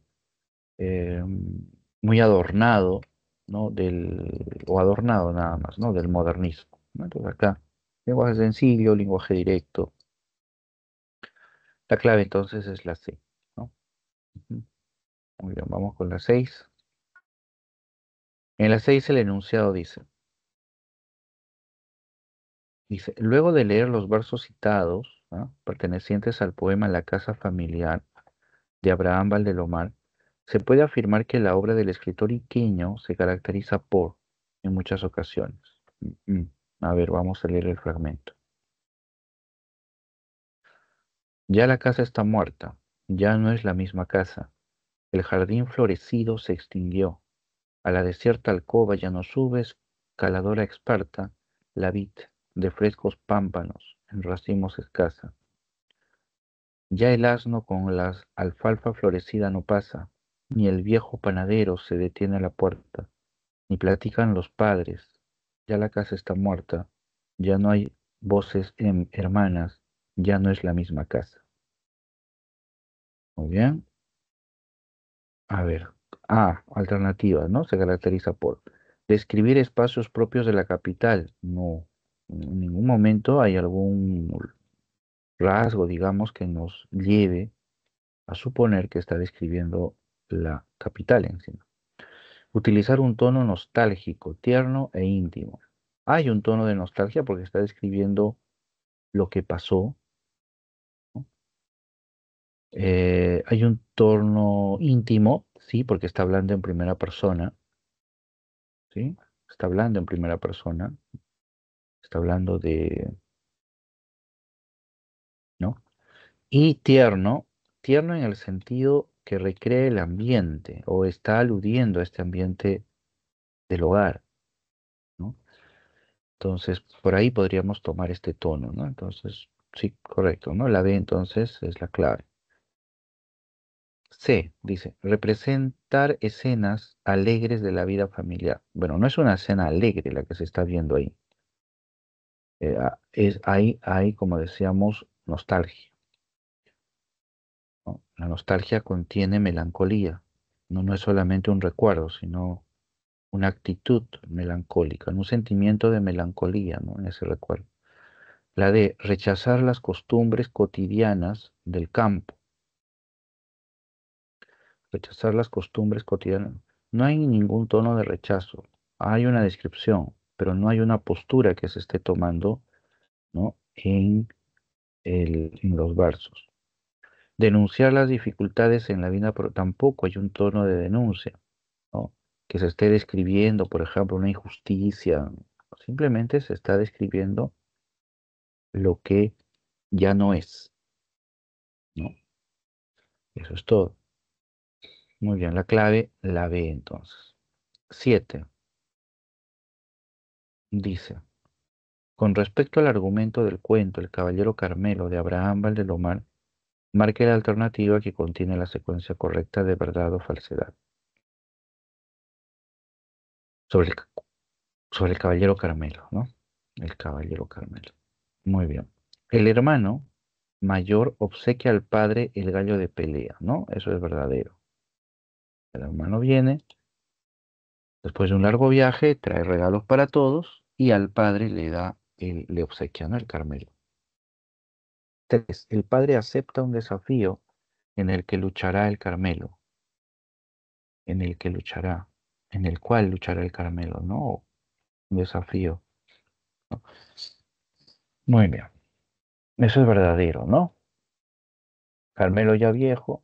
muy adornado, ¿no? O adornado nada más, ¿no? Del modernismo, ¿no? Entonces acá, lenguaje sencillo, lenguaje directo. La clave entonces es la C, ¿no? Ujú. Muy bien, vamos con la 6. En la 6 el enunciado dice, luego de leer los versos citados, ¿no? Pertenecientes al poema La casa familiar de Abraham Valdelomar, se puede afirmar que la obra del escritor iqueño se caracteriza por, en muchas ocasiones. Mm, A ver, vamos a leer el fragmento. Ya la casa está muerta, ya no es la misma casa. El jardín florecido se extinguió. A la desierta alcoba ya no subes, caladora experta, la vid de frescos pámpanos en racimos escasa. Ya el asno con la alfalfa florecida no pasa, ni el viejo panadero se detiene a la puerta, ni platican los padres. Ya la casa está muerta, ya no hay voces hermanas, ya no es la misma casa. Muy bien. A ver. Alternativa, ¿no? Se caracteriza por describir espacios propios de la capital. No, en ningún momento hay algún rasgo, digamos, que nos lleve a suponer que está describiendo la capital en sí. Utilizar un tono nostálgico, tierno e íntimo. Hay un tono de nostalgia porque está describiendo lo que pasó, ¿no? Hay un tono íntimo, sí, porque está hablando en primera persona, ¿sí? Está hablando en primera persona, está hablando de, ¿no? Y tierno, tierno en el sentido que recrea el ambiente o está aludiendo a este ambiente del hogar, ¿no? Entonces, por ahí podríamos tomar este tono, ¿no? Entonces, sí, correcto, ¿no? La B entonces es la clave. C, dice, representar escenas alegres de la vida familiar. Bueno, no es una escena alegre la que se está viendo ahí. Hay, como decíamos, nostalgia, ¿no? La nostalgia contiene melancolía. No, no es solamente un recuerdo, sino una actitud melancólica, un sentimiento de melancolía, ¿no? En ese recuerdo. La de rechazar las costumbres cotidianas del campo, rechazar las costumbres cotidianas. No hay ningún tono de rechazo, hay una descripción, pero no hay una postura que se esté tomando, ¿no? En los versos. Denunciar las dificultades en la vida, pero tampoco hay un tono de denuncia, ¿no? Que se esté describiendo, por ejemplo, una injusticia, simplemente se está describiendo lo que ya no es, ¿no? Eso es todo. Muy bien, la clave la B entonces. 7. Dice, con respecto al argumento del cuento El Caballero Carmelo de Abraham Valdelomar, marque la alternativa que contiene la secuencia correcta de verdad o falsedad. Sobre el, sobre el Caballero Carmelo, ¿no? El Caballero Carmelo. Muy bien. El hermano mayor obsequia al padre el gallo de pelea, ¿no? Eso es verdadero. El hermano viene, después de un largo viaje, trae regalos para todos y al padre le obsequia, ¿no? El Carmelo. 3. El padre acepta un desafío en el que luchará el Carmelo, en el que luchará, en el cual luchará el Carmelo, ¿no? Un desafío. ¿no? Muy bien, eso es verdadero, ¿no? Carmelo ya viejo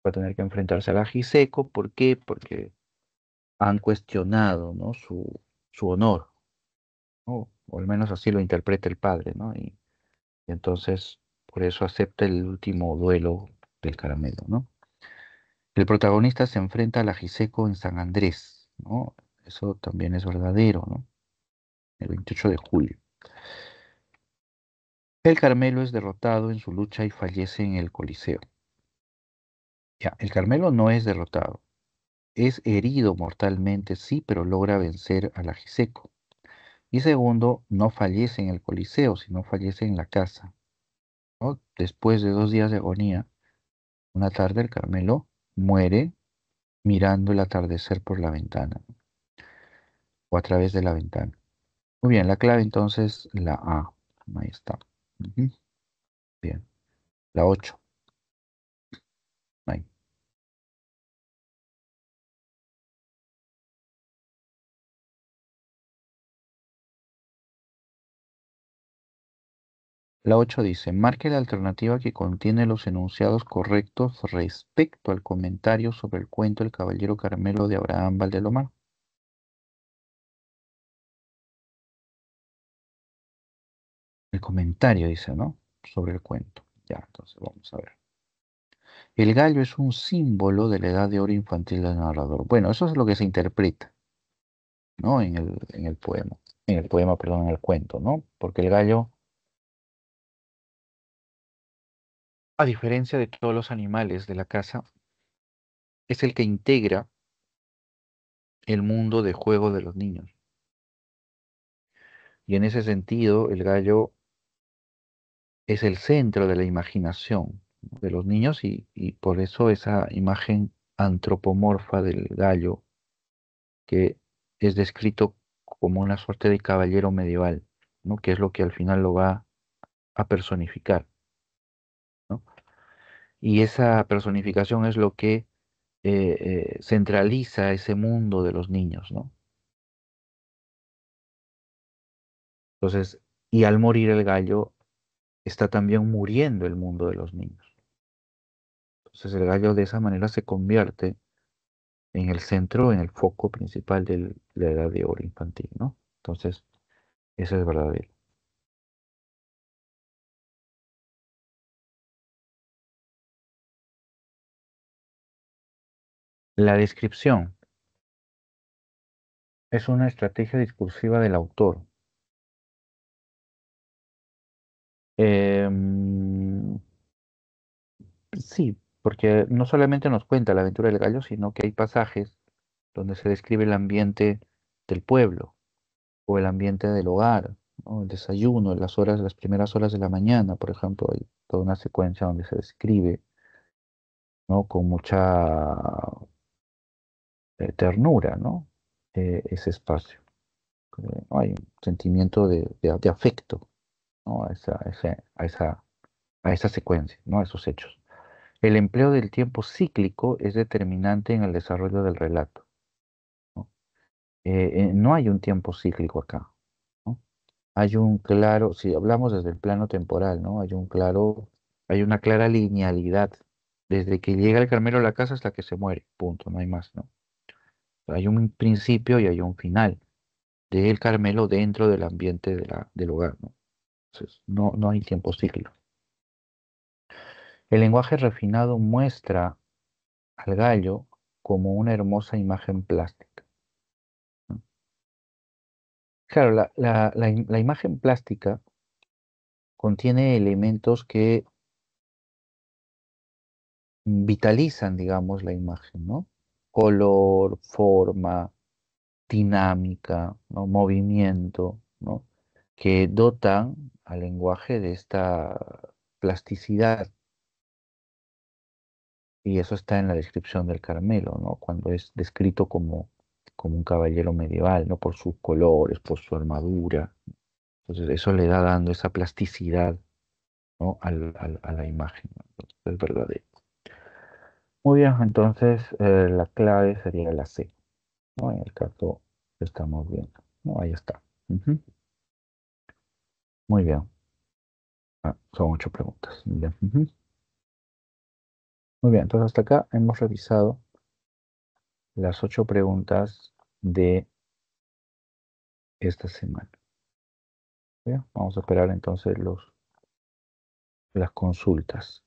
va a tener que enfrentarse al Ajiseco. ¿Por qué? Porque han cuestionado, ¿no? su honor, ¿no? O al menos así lo interpreta el padre, ¿no? Y entonces por eso acepta el último duelo del caramelo, ¿no? El protagonista se enfrenta al Ajiseco en San Andrés, ¿no? Eso también es verdadero, ¿no? El 28 de julio. El Carmelo es derrotado en su lucha y fallece en el Coliseo. Ya, el Carmelo no es derrotado. Es herido mortalmente, sí, pero logra vencer al Ajiseco. Y segundo, no fallece en el Coliseo, sino fallece en la casa, ¿no? Después de 2 días de agonía, una tarde el Carmelo muere mirando el atardecer por la ventana, ¿no? O a través de la ventana. Muy bien, la clave entonces, la A. Ahí está. Ujú. Bien. La 8. Ahí. La 8 dice, marque la alternativa que contiene los enunciados correctos respecto al comentario sobre el cuento El Caballero Carmelo de Abraham Valdelomar. El comentario dice, ¿no? Sobre el cuento. Ya, entonces vamos a ver. El gallo es un símbolo de la edad de oro infantil del narrador. Bueno, eso es lo que se interpreta, ¿no? En el poema. En el poema, perdón, en el cuento, ¿no? Porque el gallo, a diferencia de todos los animales de la casa, es el que integra el mundo de juego de los niños. Y en ese sentido, el gallo es el centro de la imaginación, ¿no? De los niños y por eso esa imagen antropomorfa del gallo, que es descrito como una suerte de caballero medieval, ¿no? Que es lo que al final lo va a personificar, ¿no? Y esa personificación es lo que centraliza ese mundo de los niños, ¿no? Entonces, y al morir el gallo, está también muriendo el mundo de los niños. Entonces el gallo de esa manera se convierte en el centro, en el foco principal de la edad de oro infantil, ¿no? Entonces, eso es verdadero. La descripción es una estrategia discursiva del autor. Em, sí, porque no solamente nos cuenta la aventura del gallo, sino que hay pasajes donde se describe el ambiente del pueblo o el ambiente del hogar, ¿no? El desayuno, las primeras horas de la mañana, por ejemplo, hay toda una secuencia donde se describe, ¿no? Con mucha ternura, ¿no? Ese espacio. ¿No? Hay un sentimiento de afecto, ¿no? A esa secuencia, ¿no? A esos hechos. El empleo del tiempo cíclico es determinante en el desarrollo del relato, ¿no? No hay un tiempo cíclico acá, ¿no? Hay un claro, si hablamos desde el plano temporal, ¿no? Hay una clara linealidad desde que llega el Carmelo a la casa hasta que se muere, punto, no hay más, ¿no? Hay un principio y hay un final del Carmelo dentro del ambiente del hogar, ¿no? Entonces, no hay tiempo cíclico. El lenguaje refinado muestra al gallo como una hermosa imagen plástica, ¿no? Claro, la imagen plástica contiene elementos que vitalizan, digamos, la imagen, ¿no? Color, forma, dinámica, ¿no? Movimiento, ¿no? Que dotan al lenguaje de esta plasticidad. Y eso está en la descripción del Carmelo, ¿no? Cuando es descrito como un caballero medieval, ¿no? Por sus colores, por su armadura. Entonces eso le da dando esa plasticidad, ¿no? A la imagen, ¿no? Entonces, es verdadero. Muy bien, entonces la clave sería la C, ¿no? En el caso que estamos viendo, ¿no? Ahí está. Ujú. Muy bien. Son 8 preguntas. Muy bien. Ujú. Muy bien, entonces hasta acá hemos revisado las 8 preguntas de esta semana. Bien, vamos a esperar entonces las consultas.